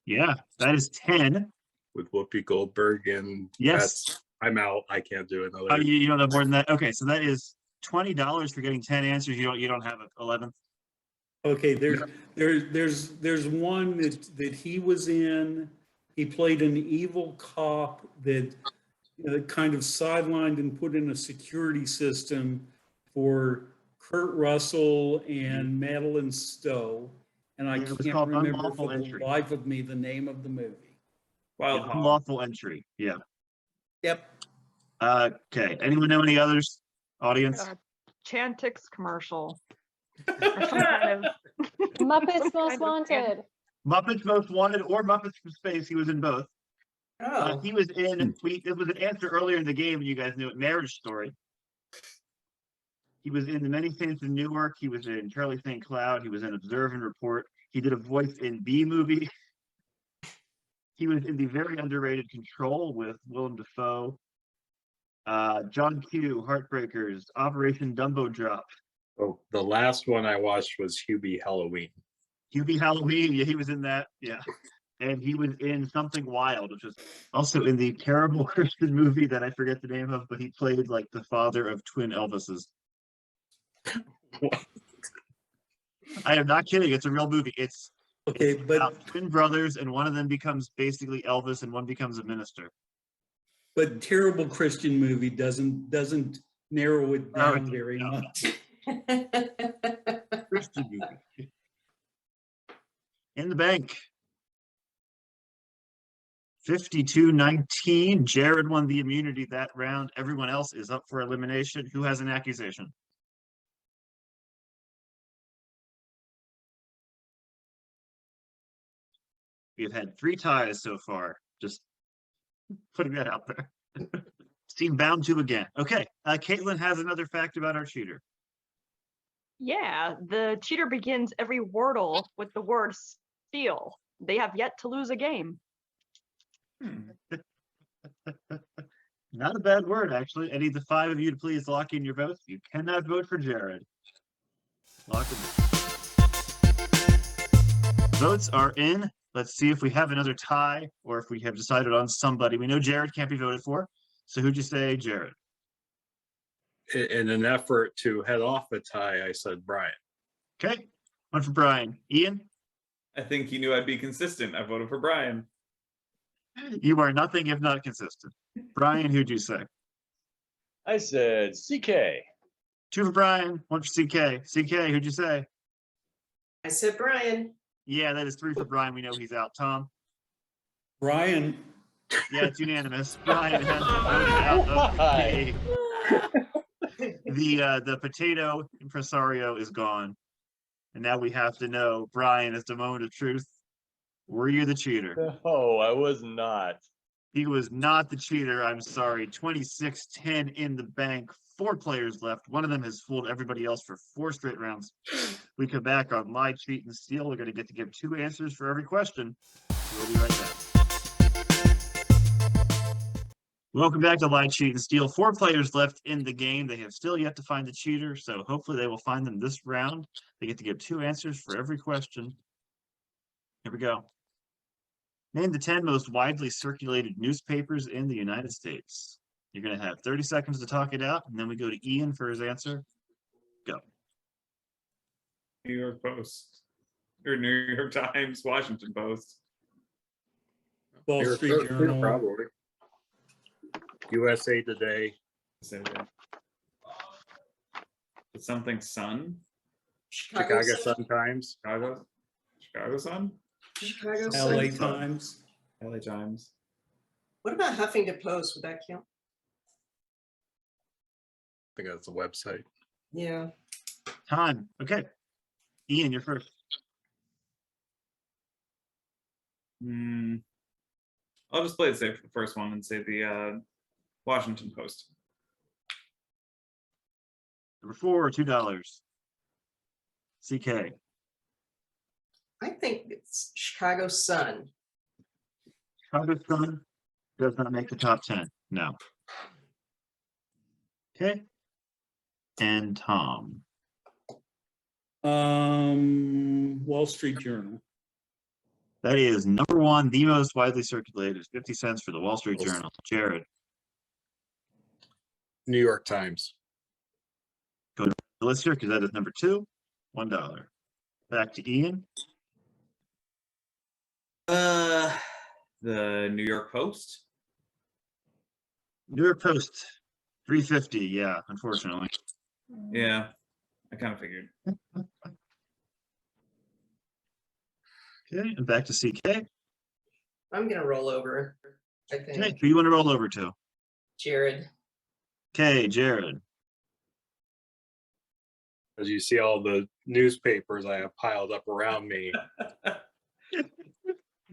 Yeah, that is 10. With Whoopi Goldberg, and Yes. I'm out. I can't do another. You don't have more than that. Okay, so that is $20 for getting 10 answers. You don't have an 11th. okay. There's one that he was in. He played an evil cop that kind of sidelined and put in a security system for Kurt Russell and Madeline Stowe, and I Yeah, it was can't called remember Unlawful for the Entry. life of me the name of the movie. Wild Hog. Unlawful entry. Yeah. Yep. Okay. Anyone know any others? Audience? Chantix commercial. Or some kind of Muppets some Most kind of an- Wanted. Muppets Most Wanted or Muppets from Space. He was in both. Oh, He was in. It was an answer earlier in the game, and you guys knew it. Marriage Story. He was in The Many Saints of Newark. He was in Charlie St. Cloud. He was in Observe and Report. He did a voice in B Movie. He was in the very underrated Control with Willem Dafoe. John Q, Heartbreakers, Operation Dumbo Drop. Oh, the last one I watched was Hubie Halloween. Hubie Halloween, yeah, he was in that, yeah. And he was in Something Wild, which was also in the terrible Christian movie that I forget the name of, but he played like the father of twin Elvises. I am not kidding. It's a real movie. It's Okay, but about twin brothers, and one of them becomes basically Elvis, and one becomes a minister. terrible Christian movie doesn't narrow it No, down very no. much. Christian movie. In the bank. 52-19. Jared won the immunity that round. Everyone else is up for elimination. Who has an accusation? We have had 3 ties so far. Just putting that out there. Seem bound to again. Okay. Caitlin has another fact about our cheater. Yeah, the cheater begins every Wordle with the word steal. They have yet to lose a game. Not a bad word, actually. I need the 5 of you to please lock in your votes. You cannot vote for Jared. Lock them in. Votes are in. Let's see if we have another tie or if we have decided on somebody. We know Jared can't be voted for. So who'd you say, Jared? In an effort to head off a tie, I said Bryan. Okay. One for Bryan. Ian? I think he knew I'd be consistent. I voted for Bryan. You are nothing if not consistent. Bryan, who'd you say? I said CK. 2 for Bryan, 1 for CK. CK, who'd you say? I said Bryan. Yeah, that is 3 for Bryan. We know he's out. Tom? Brian, Yeah, it's unanimous. Bryan has voted out of the Why? game. The potato impresario is gone. And now we have to know, Bryan, as the moment of truth, were you the cheater? No, I was not. He was not the cheater. I'm sorry. 26-10 in the bank. 4 players left. One of them has fooled everybody else for 4 straight rounds. We come back on Lie, Cheat, and Steal. We're going to get to give 2 answers for every question. We'll be right back. Welcome back to Lie, Cheat, and Steal. 4 players left in the game. They have still yet to find the cheater, so hopefully they will find them this round. They get to give 2 answers for every question. Here we go. Name the 10 most widely circulated newspapers in the United States. You're going to have 30 seconds to talk it out, and then we go to Ian for his answer. Go. New York Post. Or New York Times, Washington Post. Wall Here, Street Journal. probably. USA Today. Say that. It's something Sun? Chicago Sun-Times. Chicago Sun? Chicago LA Sun. Times. LA Times. What about Huffington Post? Would that count? I think that's a website. Yeah. Time. Okay. Ian, you're first. I'll just play it safe for the first one and say the Washington Post. Number 4, $2. CK. I think it's Chicago Sun. Chicago Sun does not make the top 10. No. Okay. And Tom. Wall Street Journal. That is number 1, the most widely circulated. 50 cents for the Wall Street Journal. Jared. New York Times. Go to the list here because that is number 2, $1. Back to Ian. The New York Post. New York Post. $3.50. Yeah, unfortunately. Yeah. I kind of figured. Okay, and back to CK. I'm gonna roll over, I Okay, think. who you want to roll over to? Jared. Okay, Jared. As you see all the newspapers I have piled up around me,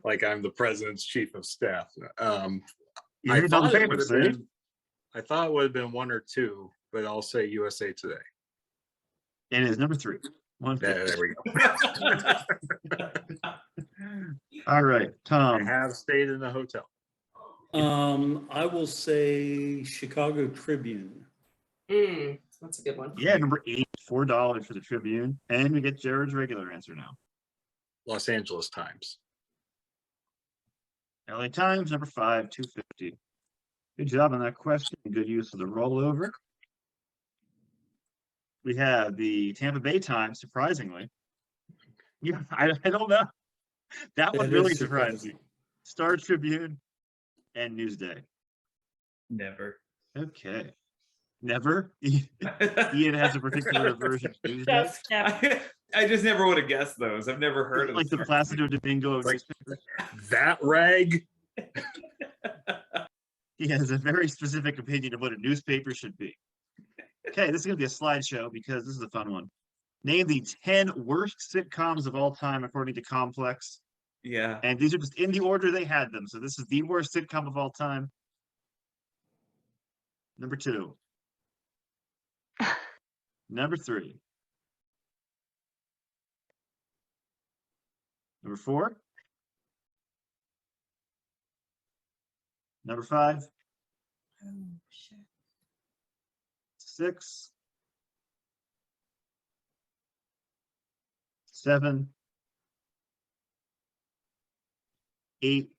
like I'm the president's chief of staff. You I hit on thought the it would papers, have see? been, I thought it would have been one or two, but I'll say USA Today. And it is number 3. There we go. All right, I Tom. have stayed in a hotel. I will say Chicago Tribune. That's a good one. Yeah, number 8, $4 for the Tribune. And we get Jared's regular answer now. Los Angeles Times. LA Times, number 5, $2.50. Good job on that question. Good use of the rollover. We have the Tampa Bay Times, surprisingly. Yeah, I don't know. That one That really is surprised surprising. me. Star Tribune and Newsday. Never. Okay. Never? Ian has a particular aversion to Newsday. I just never would have guessed those. I've never heard of Like the Star Placido Tribune. Domingo of Like- newspapers. That rag. He has a very specific opinion of what a newspaper should be. Okay, this is going to be a slideshow because this is a fun one. Name the 10 worst sitcoms of all time according to Complex. Yeah. And these are just in the order they had them. So this is the worst sitcom of all time. Number 2. Number 3. Number 4. Number 5. 6. 7. 8.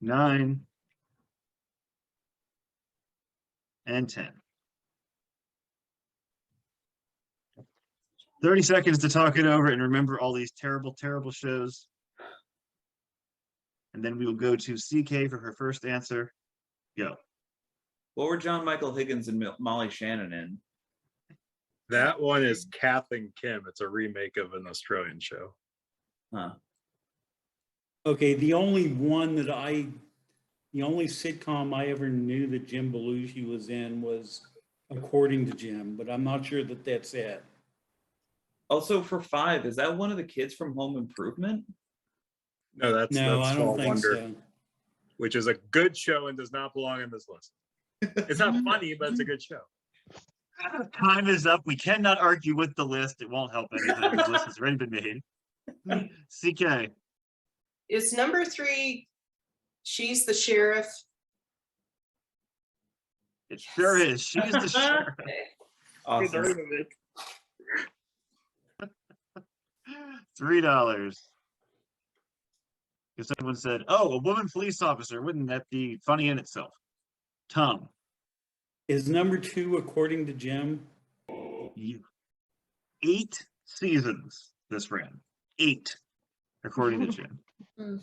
9. And 10. 30 seconds to talk it over and remember all these terrible, terrible shows. And then we will go to CK for her first answer. Go. What were John Michael Higgins and Molly Shannon in? That one is Kath and Kim. It's a remake of an Australian show. Huh. Okay, the only sitcom I ever knew that Jim Belushi was in was According to Jim, but I'm not sure that that's it. Also, for 5, is that one of the kids from Home Improvement? No, that's No, I Small don't think Wonder, so. which is a good show and does not belong in this list. It's not funny, but it's a good show. Time is up. We cannot argue with the list. It won't help anything. The list has already been made. CK. Is number 3, she's the sheriff? It sure is. She's the sheriff. Awesome. $3. Because someone said, "Oh, a woman police officer. Wouldn't that be funny in itself?" Tom. Is number 2 According to Jim? 8 seasons this ran. 8, according to Jim.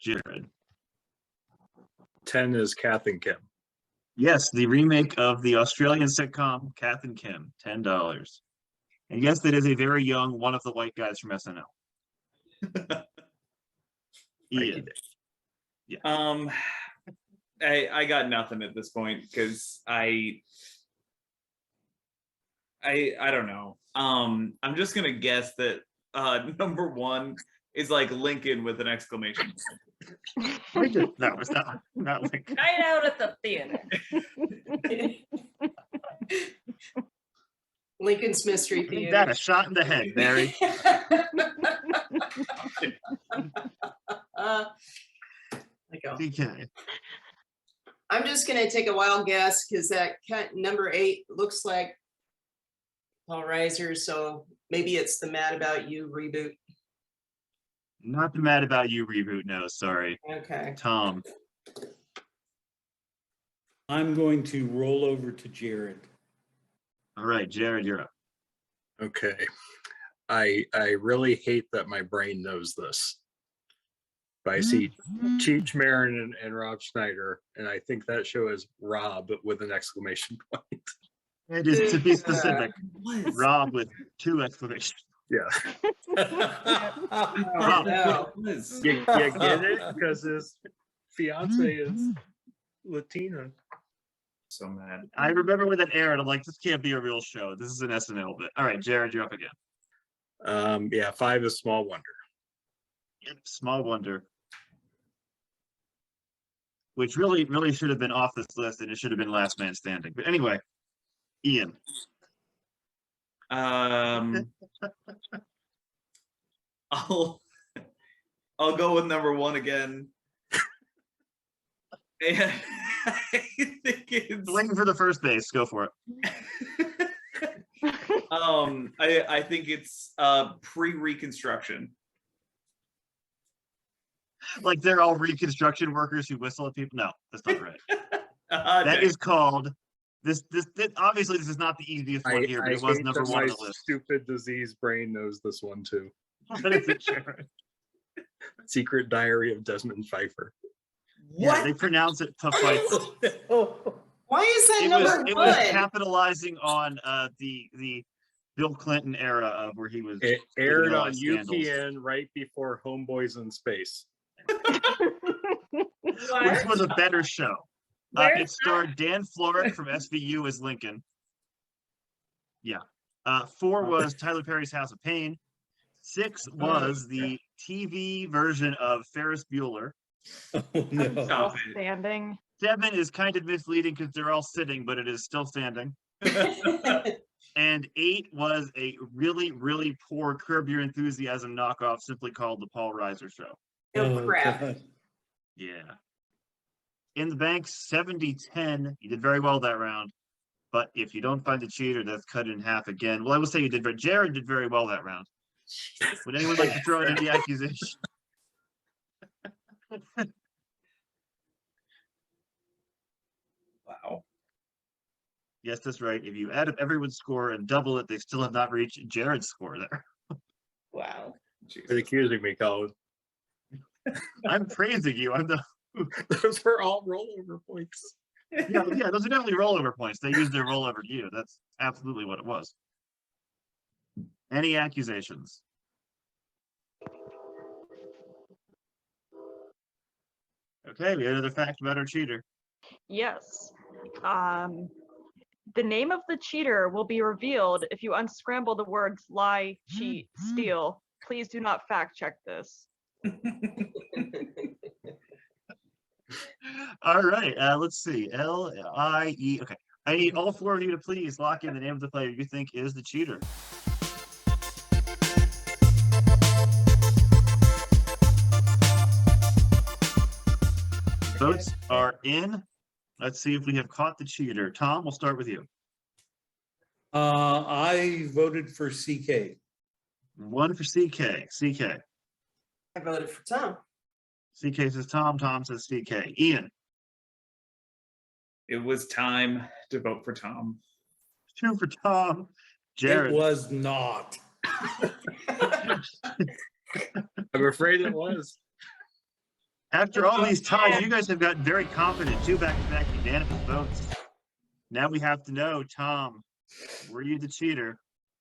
Jared. 10 is Kath and Kim. Yes, the remake of the Australian sitcom Kath and Kim, $10. And yes, that is a very young one of the white guys from SNL. Ian. I got nothing at this point because I don't know. I'm just gonna guess that number 1 is like Lincoln with an exclamation point. No, it's not Lincoln. Night out at the theater. Lincoln's Mystery Ain't Theater. that a shot in the head, Barry? DK. I'm just gonna take a wild guess because that number 8 looks like Paul Reiser, so maybe it's the Mad About You reboot. Not the Mad About You reboot, no, sorry. Okay. Tom. I'm going to roll over to Jared. All right, Jared, you're up. Okay. I really hate that my brain knows this. But I see Cheech Marin and Rob Schneider, and I think that show is Rob with an exclamation point. It is, to be specific, What? Rob with 2 exclamations. Yeah. Oh, no. You get it? Because his fiance is Latina. So mad. I remember when that aired, I'm like, this can't be a real show. This is an SNL bit. All right, Jared, you're up again. Yeah, 5 is Small Wonder. Yep, Small Wonder. Which really should have been off this list, and it should have been Last Man Standing. But anyway, Ian. I'll go with number 1 again. And I think it's Waiting for the first base. Go for it. I think it's pre-reconstruction. Like they're all reconstruction workers who whistle at people. No, that's not right. That Okay. is called this. Obviously, this is not the easiest one here, but it was hate number that 1 on my the list. stupid disease brain knows this one too. But it's a Jared. Secret Diary of Desmond Pfeiffer. Yeah, they pronounce it Pfeiffer. Why is that It number was one? capitalizing on the Bill Clinton era of where he was. It getting aired all on his scandals. UPN right before Homeboys in Space. Which was a better show. Where's It starred Dan Florek from SVU as Lincoln. Yeah. 4 was Tyler Perry's House of Pain. 6 was the TV version of Ferris Bueller. Oh, no. Stop it. Standing. 7 is kind of misleading because they're all sitting, but it is still standing. And 8 was a really poor Curb Your Enthusiasm knockoff, simply called The Paul Reiser Show. Oh, crap. God. Yeah. In the bank, 70-10. You did very well that round. But if you don't find the cheater, that's cut in half again. Well, I will say you did, but Jared did very well that round. Would anyone like to throw in any accusation? Wow. Yes, that's right. If you add up everyone's score and double it, they still have not reached Jared's score there. Wow. Quit accusing me, Colin. I'm praising you. I'm the Those were all rollover points. yeah, those are definitely rollover points. They used their rollover to you. That's absolutely what it was. Any accusations? Okay, we have another fact about our cheater. Yes. The name of the cheater will be revealed if you unscramble the words lie, cheat, steal. Please do not fact check this. All right, let's see. L-I-E. Okay, I need all 4 of you to please lock in the name of the player you think is the cheater. Votes are in. Let's see if we have caught the cheater. Tom, we'll start with you. I voted for CK. 1 for CK. CK. I voted for Tom. CK says Tom. Tom says CK. Ian. It was time to vote for Tom. 2 for Tom. Jared. It was not. I'm afraid it was. After all these ties, you guys have gotten very confident. 2 back-to-back unanimous votes. Now we have to know, Tom, were you the cheater?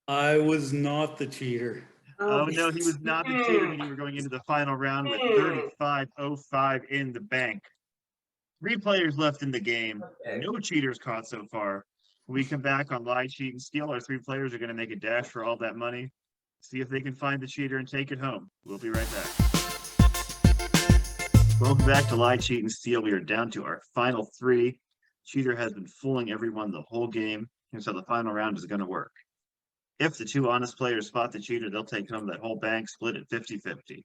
I was not the cheater. Oh no, he was not the cheater, and you were going into the final round with 35.05 in the bank. 3 players left in the game. No cheaters caught so far. When we come back on Lie, Cheat, and Steal, our 3 players are going to make a dash for all that money. See if they can find the cheater and take it home. We'll be right back. Welcome back to Lie, Cheat, and Steal. We are down to our final 3. Cheater has been fooling everyone the whole game, and so the final round is going to work. If the 2 honest players spot the cheater, they'll take home that whole bank, split at 50-50.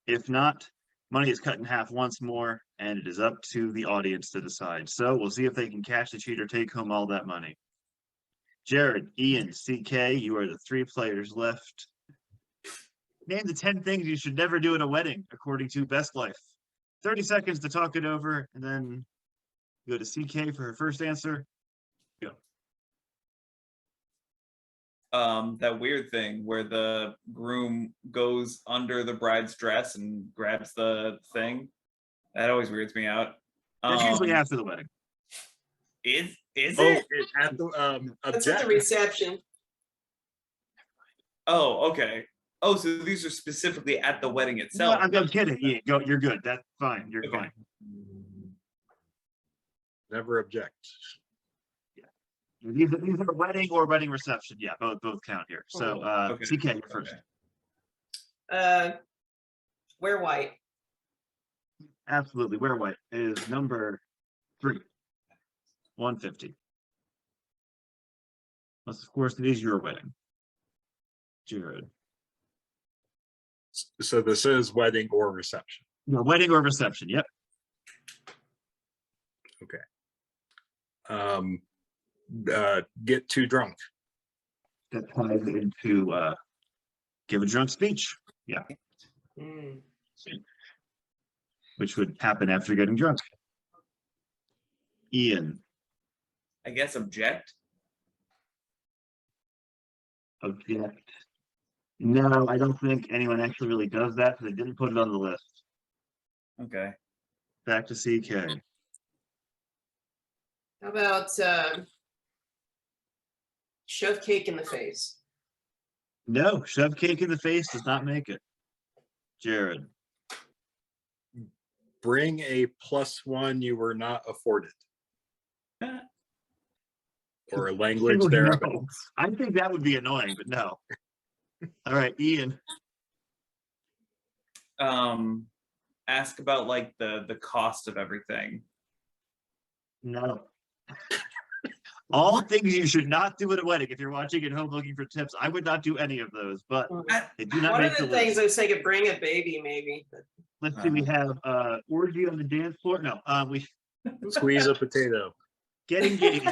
If not, money is cut in half once more, and it is up to the audience to decide. So we'll see if they can catch the cheater, take home all that money. Jared, Ian, CK, you are the 3 players left. Name the 10 things you should never do at a wedding, according to Best Life. 30 seconds to talk it over, and then go to CK for her first answer. Go. that weird thing where the groom goes under the bride's dress and grabs the thing. That always weirds me out. That's usually after the wedding. Is Oh, it? at the That's at the object. reception. Oh, okay. Oh, so these are specifically at the wedding No, itself. I'm kidding. Yeah, go. You're good. That's fine. You're Okay. fine. Never object. These are wedding or wedding reception. Yeah, both count here. So, Okay. CK, you're first. Okay. Wear white. Absolutely. Wear white is number 3, 150. Unless, of course, it is your wedding, Jared. So this is wedding or reception. Your wedding or reception. Yep. Get too drunk. That ties into give a drunk speech. Yeah, Mm. which would happen after getting drunk. Ian, I guess object. object. No, I don't think anyone actually really does that, so they didn't put it on the list. Okay. Back to CK. How about shove cake in the face? No, shove cake in the face does not make it. Jared, Bring a +1 you were not afforded. Or a language no. thereof. I think that would be annoying, but no. All right, Ian. Ask about like the cost of everything. No. All things you should not do at a wedding. If you're watching at home looking for tips, I would not do any of those, but they do not One of make the the things list. I was thinking, bring a baby, maybe. But Let's see, we have orgy on the dance floor. No, we Squeeze a potato. get engaged,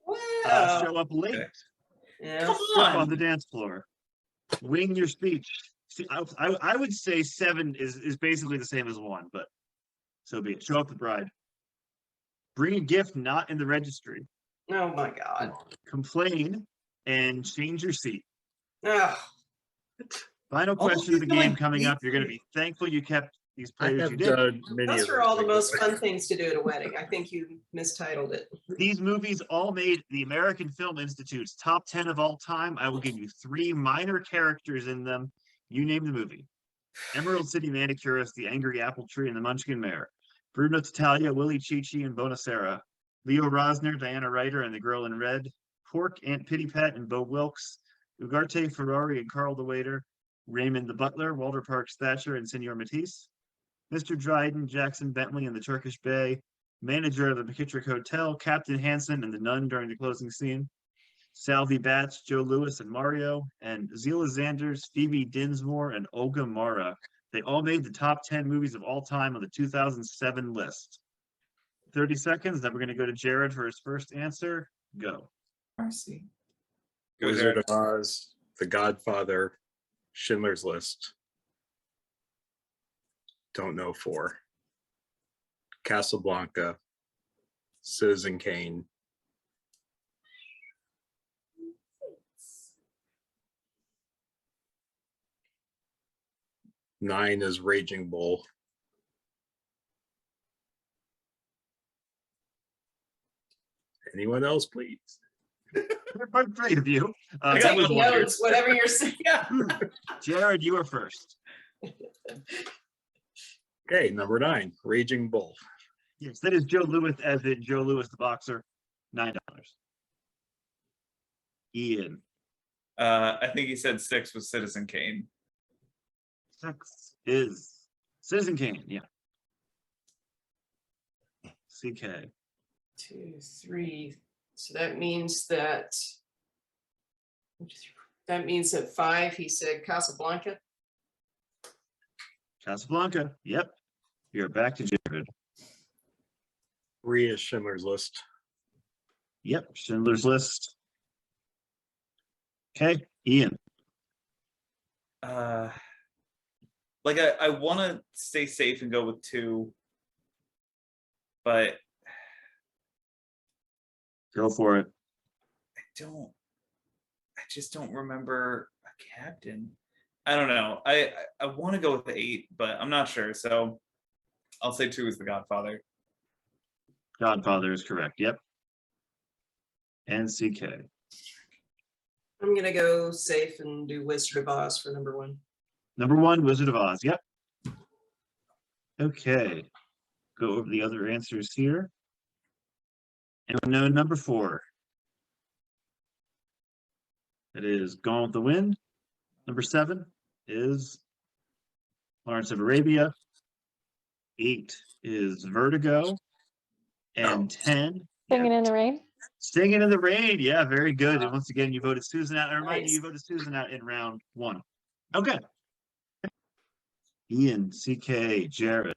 wow. show up late, Yeah. Come on on. the dance floor, wing your speech. See, I would say 7 is basically the same as 1, but so be it. Show up the bride. Bring a gift not in the registry. Oh my God. Complain and change your seat. Oh, Final All question of the these are, like, game coming up. You're going to deep. be thankful you kept these I players you have did. done many those of are those all the things. most fun things to do at a wedding. I think you mistitled it. These movies all made the American Film Institute's top 10 of all time. I will give you 3 minor characters in them. You name the movie. Emerald City Manicurist, The Angry Apple Tree, and The Munchkin Mare. Bruno Tattaglia, Willie Chichi, and Bonacera. Leo Rosner, Diana Ryder, and The Girl in Red. Pork, Aunt Pitty Pat, and Bo Wilkes. Ugarte Ferrari and Carl the Waiter. Raymond the Butler, Walter Parks Thatcher, and Senor Matisse. Mr. Dryden, Jackson Bentley, and the Turkish Bay. Manager of the McKittrick Hotel, Captain Hansen, and the nun during the closing scene. Salvi Batch, Joe Lewis, and Mario, and Zila Zanders, Phoebe Dinsmore, and Olga Mara. They all made the top 10 movies of all time on the 2007 list. 30 seconds, then we're going to go to Jared for his first answer. Go. Mercy. Wizard of Oz, The Godfather, Schindler's List. Don't know 4. Casablanca, Citizen Kane. 9 is Raging Bull. Anyone else, please? There are 3 of you. I That got was Taking one. notes, whatever you're saying. Jared, you are first. Okay, number 9, Raging Bull. Yes, that is Joe Lewis, as in Joe Lewis the boxer. $9. Ian. I think he said 6 was Citizen Kane. 6 is Citizen Kane. Yeah. CK. 2, 3. So that means that 5, he said Casablanca. Casablanca. Yep. You're back to Jared. 3 is Schindler's List. Yep. Schindler's List. Okay. Ian. Like I want to stay safe and go with 2, but Go for it. I don't. just don't remember a captain. I don't know. I want to go with 8, but I'm not sure. So I'll say 2 is the Godfather. Godfather is correct. Yep. And CK. I'm gonna go safe and do Wizard of Oz for number 1. Number 1, Wizard of Oz. Yep. Okay. Go over the other answers here. Anyone know number 4? It is Gone with the Wind. Number 7 is Lawrence of Arabia. 8 is Vertigo. And 10, Singing in the Rain. Singing in the Rain. Yeah, very good. And once again, you voted Susan out. I remind you, you voted Susan out in round 1. Okay. Ian, CK, Jared.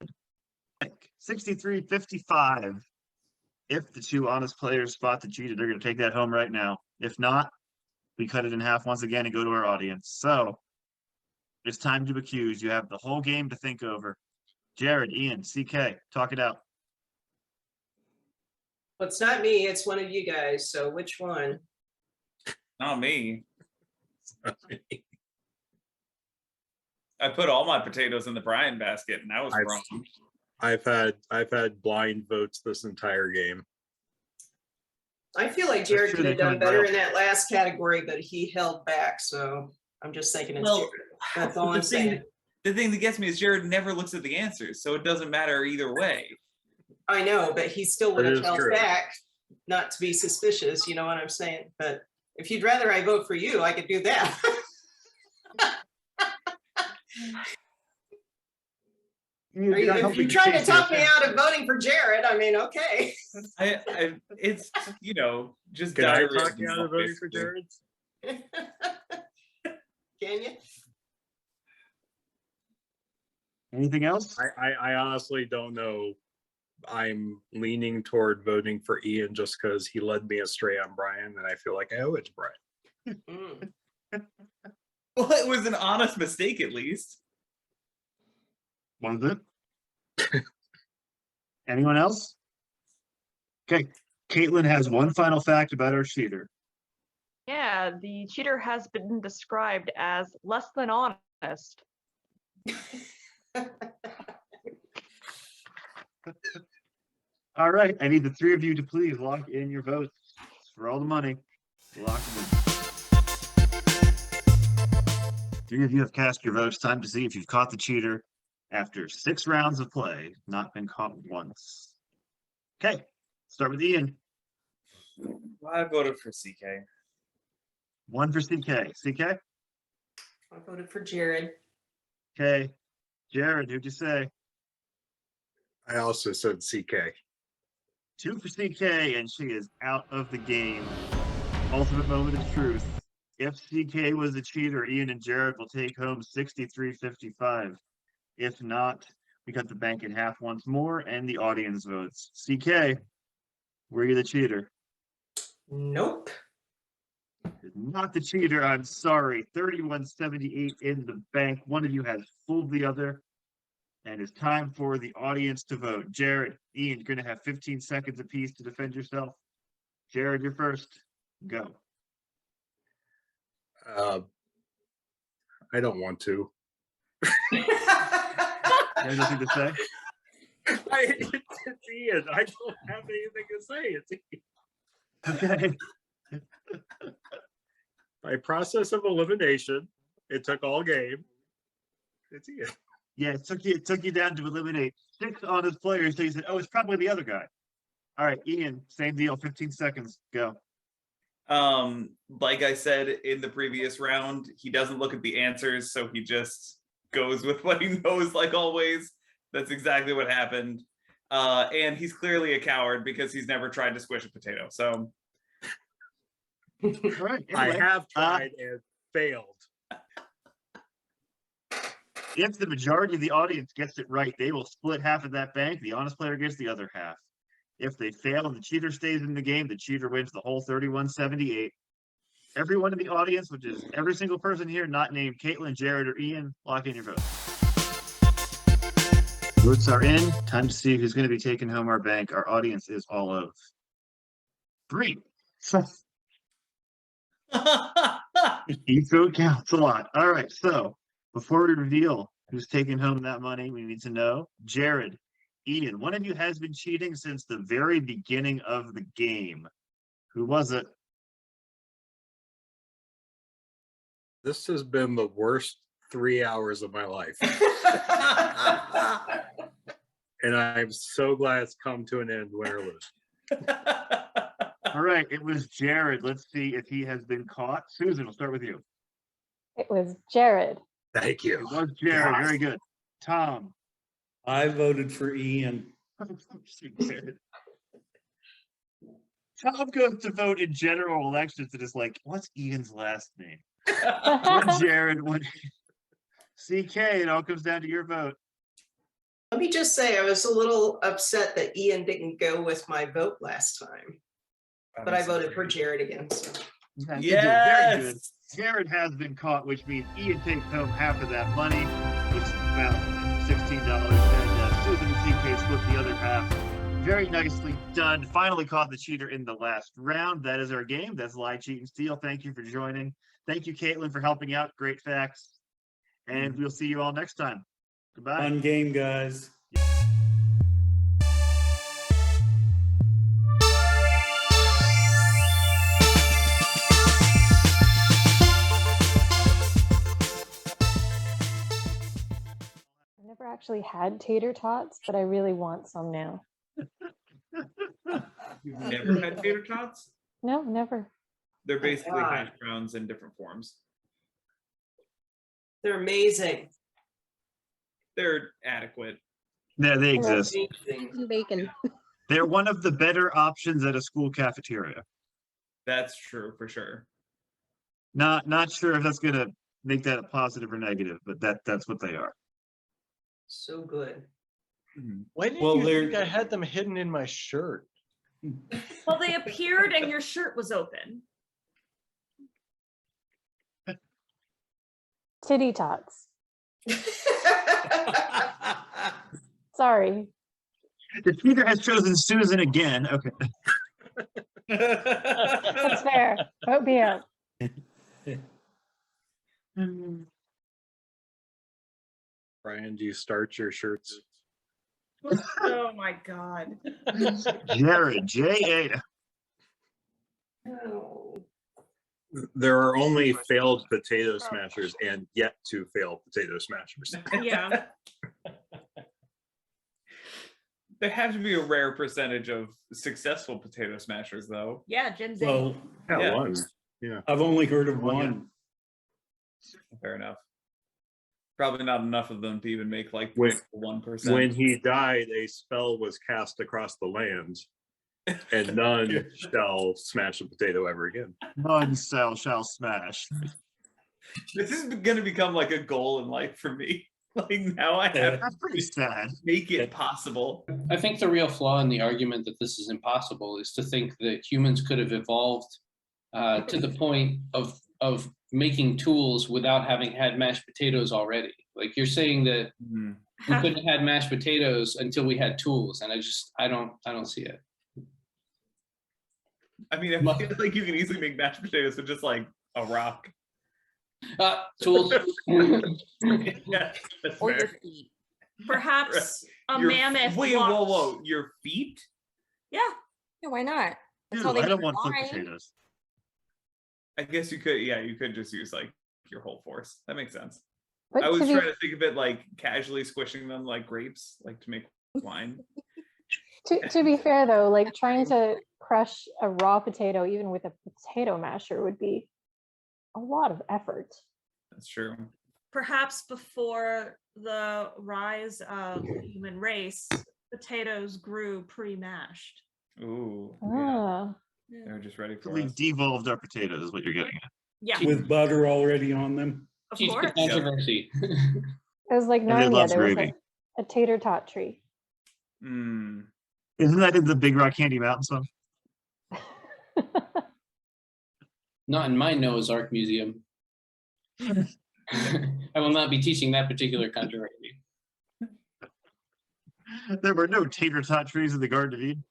63-55. If the 2 honest players spot the cheater, they're going to take that home right now. If not, we cut it in half once again and go to our audience. So it's time to accuse. You have the whole game to think over. Jared, Ian, CK, talk it out. Well, it's not me, it's one of you guys, so which one? Not me. I put all my potatoes in the Bryan basket, and I was wrong. I've had blind votes this entire game. I feel like Jared true, could have they done could, better well. in that last category, but he held back, so I'm just thinking it's Well, Jared. That's all the I'm saying. The thing that gets me is Jared never looks at the answers, so it doesn't matter either way. I know, but he still would That have is held true. back, not to be suspicious, you know what I'm saying? But if you'd rather I vote for you, I could do that. If you're trying to talk me out of voting for Jared, I mean, okay. It's just Can I diarrhea talk you out of voting for basically. Jared? Can you? Anything else? I honestly don't know. I'm leaning toward voting for Ian just because he led me astray on Bryan, and I feel like I owe it to Bryan. Mm. Well, it was an honest mistake, at least. Was it? Anyone else? Okay. Caitlin has one final fact about our cheater. Yeah, the cheater has been described as less than honest. All right. I need the 3 of you to please lock in your votes for all the money. Lock them in. 3 of you have cast your votes. Time to see if you've caught the cheater after 6 rounds of play, not been caught once. Okay. Start with Ian. Well, I voted for CK. 1 for CK. CK? I voted for Jared. Okay. Jared, who'd you say? I also said CK. 2 for CK, and she is out of the game. Ultimate moment of truth. If CK was a cheater, Ian and Jared will take home 63-55. If not, we cut the bank in half once more, and the audience votes. CK, were you the cheater? Nope. Not the cheater, I'm sorry. 31-78 in the bank. One of you has fooled the other. And it's time for the audience to vote. Jared, Ian, you're going to have 15 seconds apiece to defend yourself. Jared, you're first. Go. I don't want to. You have nothing to say? It's Ian. I don't have anything to say. It's Ian. Okay. By process of elimination, it took all game. It's Ian. Yeah, it took you down to eliminate 6 honest players. So you said, oh, it's probably the other guy. All right, Ian, same deal. 15 seconds. Go. Like I said in the previous round, he doesn't look at the answers, so he just goes with what he knows, like always. That's exactly what happened. And he's clearly a coward because he's never tried to squish a potato. So All right. I Anyway, have tried and failed. if the majority of the audience gets it right, they will split half of that bank. The honest player gets the other half. If they fail and the cheater stays in the game, the cheater wins the whole 31-78. Everyone in the audience, which is every single person here not named Caitlin, Jared, or Ian, lock in your votes. Votes are in. Time to see who's going to be taking home our bank. Our audience is all of 3. Each vote counts a lot. All right, so before we reveal who's taking home that money, we need to know. Jared, Ian, one of you has been cheating since the very beginning of the game. Who was it? This has been the worst 3 hours of my life. And I'm so glad it's come to an end, win or lose. All right, it was Jared. Let's see if he has been caught. Susan, we'll start with you. It was Jared. Thank It you. was Jared. Very good. Tom. I voted for Ian. Jared. Tom goes to vote in general elections and is like, what's Ian's last name? One Jared, one CK. It all comes down to your vote. Let me just say, I was a little upset that Ian didn't go with my vote last time, but I voted for Jared again. So. Yeah, you did very good. Yes. Jared has been caught, which means Ian takes home half of that money, which is about $16, and Susan and CK split the other half. Very nicely done. Finally caught the cheater in the last round. That is our game. That's Lie, Cheat, and Steal. Thank you for joining. Thank you, Caitlin, for helping out. Great facts. And we'll see you all next time. Goodbye. Fun game, guys. I've never actually had tater tots, but I really want some now. You've never had tater tots? No, never. They're basically God. hash browns in different forms. They're amazing. They're adequate. Yeah, they exist. Amazing. Bacon. They're one of the better options at a school cafeteria. That's true for sure. Not sure if that's gonna make that a positive or negative, but that's what they are. So good. Why didn't Well, you they're- think I had them hidden in my shirt? Well, they appeared and your shirt was open. Titty tots. Sorry. The cheater has chosen Susan again. Okay. That's fair. Vote me out. Brian, do you start your shirts? Oh my God. Jared, J.A. Oh. There are only failed potato smashers and yet to fail potato smashers. Yeah. There have to be a rare percentage of successful potato smashers, though. Yeah, Gen Z. Well, Yeah, Yeah. one. Yeah. I've only heard of Well, yeah. one. Fair enough. Probably not enough of them to even make like When- 1%. When he died, a spell was cast across the land, and none shall smash a potato ever again. None shall smash. This is going to become like a goal in life for me. Like now I have to That's pretty sad. make it possible. I think the real flaw in the argument that this is impossible is to think that humans could have evolved to the point of making tools without having had mashed potatoes already. Like you're saying that we couldn't have had mashed potatoes until we had tools, and I don't see it. I mean, I feel like you can easily make mashed potatoes with just like a rock. Tools. Yeah, that's Or your fair. feet. Perhaps a Your- mammoth. Wait, walked- whoa! Your feet? Yeah. Yeah, why not? That's Dude, how they I don't make want foot wine. potatoes. I guess you could. Yeah, you could just use like your whole force. That makes sense. But I was to be, trying to think of it like casually squishing them like grapes, like to make wine. to be fair though, like trying to crush a raw potato even with a potato masher would be a lot of effort. That's true. Perhaps before the rise of the human race, potatoes grew pre-mashed. Ooh, yeah. Ah, They're just ready for We us. devolved our potatoes, is what you're getting at. Yeah, With butter already on them. of Teach course. the controversy. it was like Everybody Narnia. loves There was gravy. a tater tot tree. Mm. Isn't that in the Big Rock Candy Mountain song? Not in my Noah's Ark museum. I will not be teaching that particular controversy. There were no tater tot trees in the Garden of Eden.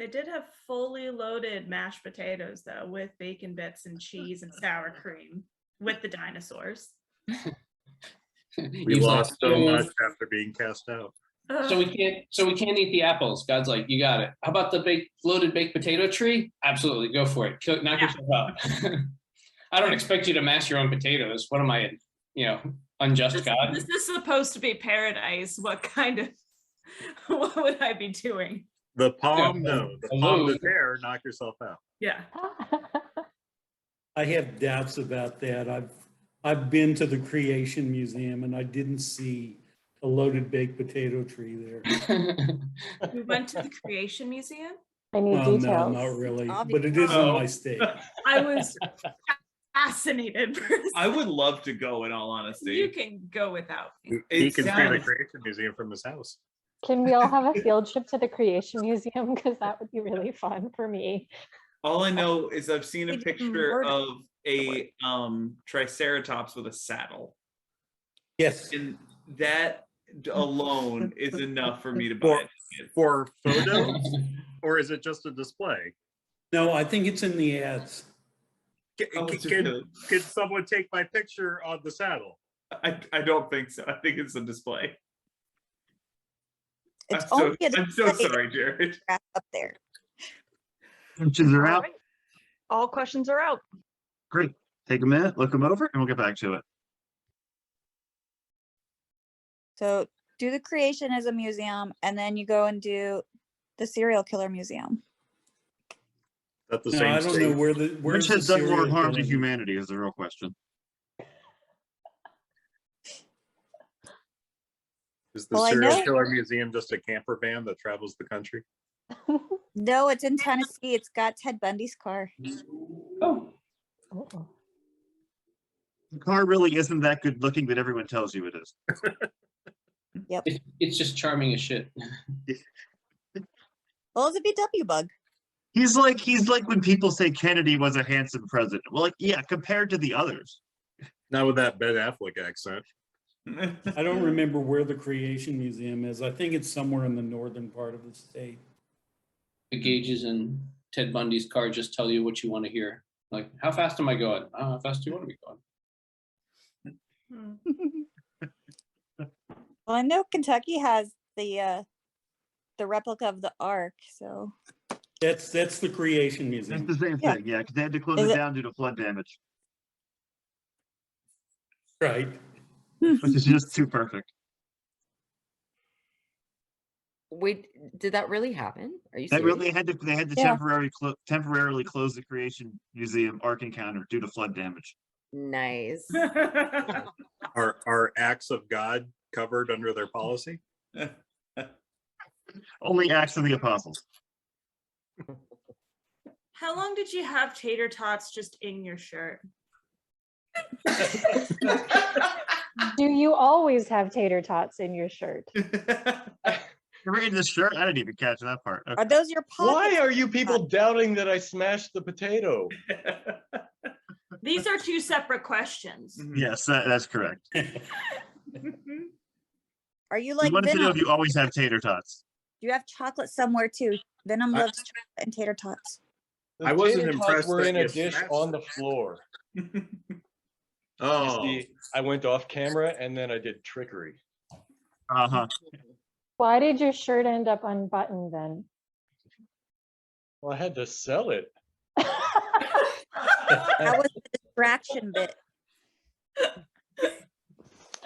They did have fully loaded mashed potatoes though, with bacon bits and cheese and sour cream with the dinosaurs. We He's like, lost so much after being cast out. So we can't eat the apples. God's like, you got it. How about the loaded baked potato tree? Absolutely, go for it. Knock yourself out. I don't expect you to mash your own potatoes. What am I, unjust God? This is supposed to be paradise. What would I be doing? The palm, no. The palm Hello. is there. Knock yourself out. Yeah. I have doubts about that. I've been to the Creation Museum and I didn't see a loaded baked potato tree there. We went to the Creation Museum. I need Well, no, details. not really, Obvious- but it is in Oh. my state. I was fascinated. I would love to go, in all honesty. You can go without me. He It can see the sounds- Creation Museum from his house. Can we all have a field trip to the Creation Museum? Because that would be really fun for me. All I know is I've seen a We did picture murder. of a triceratops with a saddle, Yes. and that alone is enough for me to buy it. For photos, or is it just a display? No, I think it's in the ads. Oh, it's really- Can someone take my picture on the saddle? I don't think so. I think it's a display. It's I'm only a so display sorry, Jared. up there. Questions are All out. right. All questions are out. Great. Take a minute, look them over, and we'll get back to it. So do the creation as a museum, and then you go and do the serial killer museum. At the No, same I don't state. know where's Which the has done more serial harm to killing? humanity is the real question. Is the Well, I serial know- killer museum just a camper van that travels the country? No, it's in Tennessee. It's got Ted Bundy's car. Oh. The car really isn't that good looking, but everyone tells you it is. It's just charming as shit. Well, it's a VW bug. He's like when people say Kennedy was a handsome president. Well, like, yeah, compared to the others. Not with that Ben Affleck accent. I don't remember where the Creation Museum is. I think it's somewhere in the northern part of the state. The gauges in Ted Bundy's car just tell you what you want to hear. Like, how fast am I going? Oh, how fast do you want to be going? Well, I know Kentucky has the replica of the Ark, so That's the Creation It's Museum. the same Yeah. thing, yeah, because they had to close Is it it- down due to flood damage, Right. which is just too perfect. Wait, did that really happen? Are you They serious? really had to Yeah. temporarily close the Creation Museum Ark Encounter due to flood damage. Nice. Are acts of God covered under their policy? Only Acts of the Apostles. How long did you have tater tots just in your shirt? Do you always have tater tots in your shirt? You're reading this shirt? I didn't even catch that part. Okay. are those your pockets? Why are you people doubting that I smashed the potato? These are two separate questions. Yes, that's correct. Are you We like wanted to know Venom? if you always have tater tots. Do you have chocolate somewhere too? Venom I- loves chocolate and tater tots. The I wasn't tater tots impressed were that in a you dish smashed on the it. floor. Oh, See, I went off camera and then I did trickery. Uh-huh. Why did your shirt end up unbuttoned then? Well, I had to sell it. That was the distraction bit.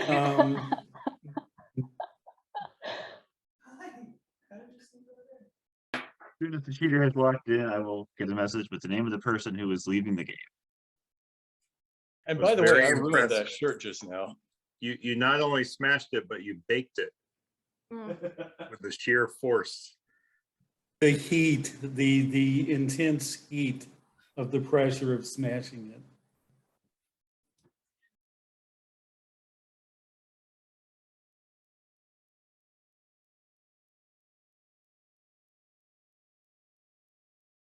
Um, As soon as the cheater has walked in, I will get a message with the name of the person who is leaving the game. And Was by the way, very I ruined that impressive. shirt just now. you not only smashed it, but you baked it with the sheer force. the heat, the intense heat of the pressure of smashing it.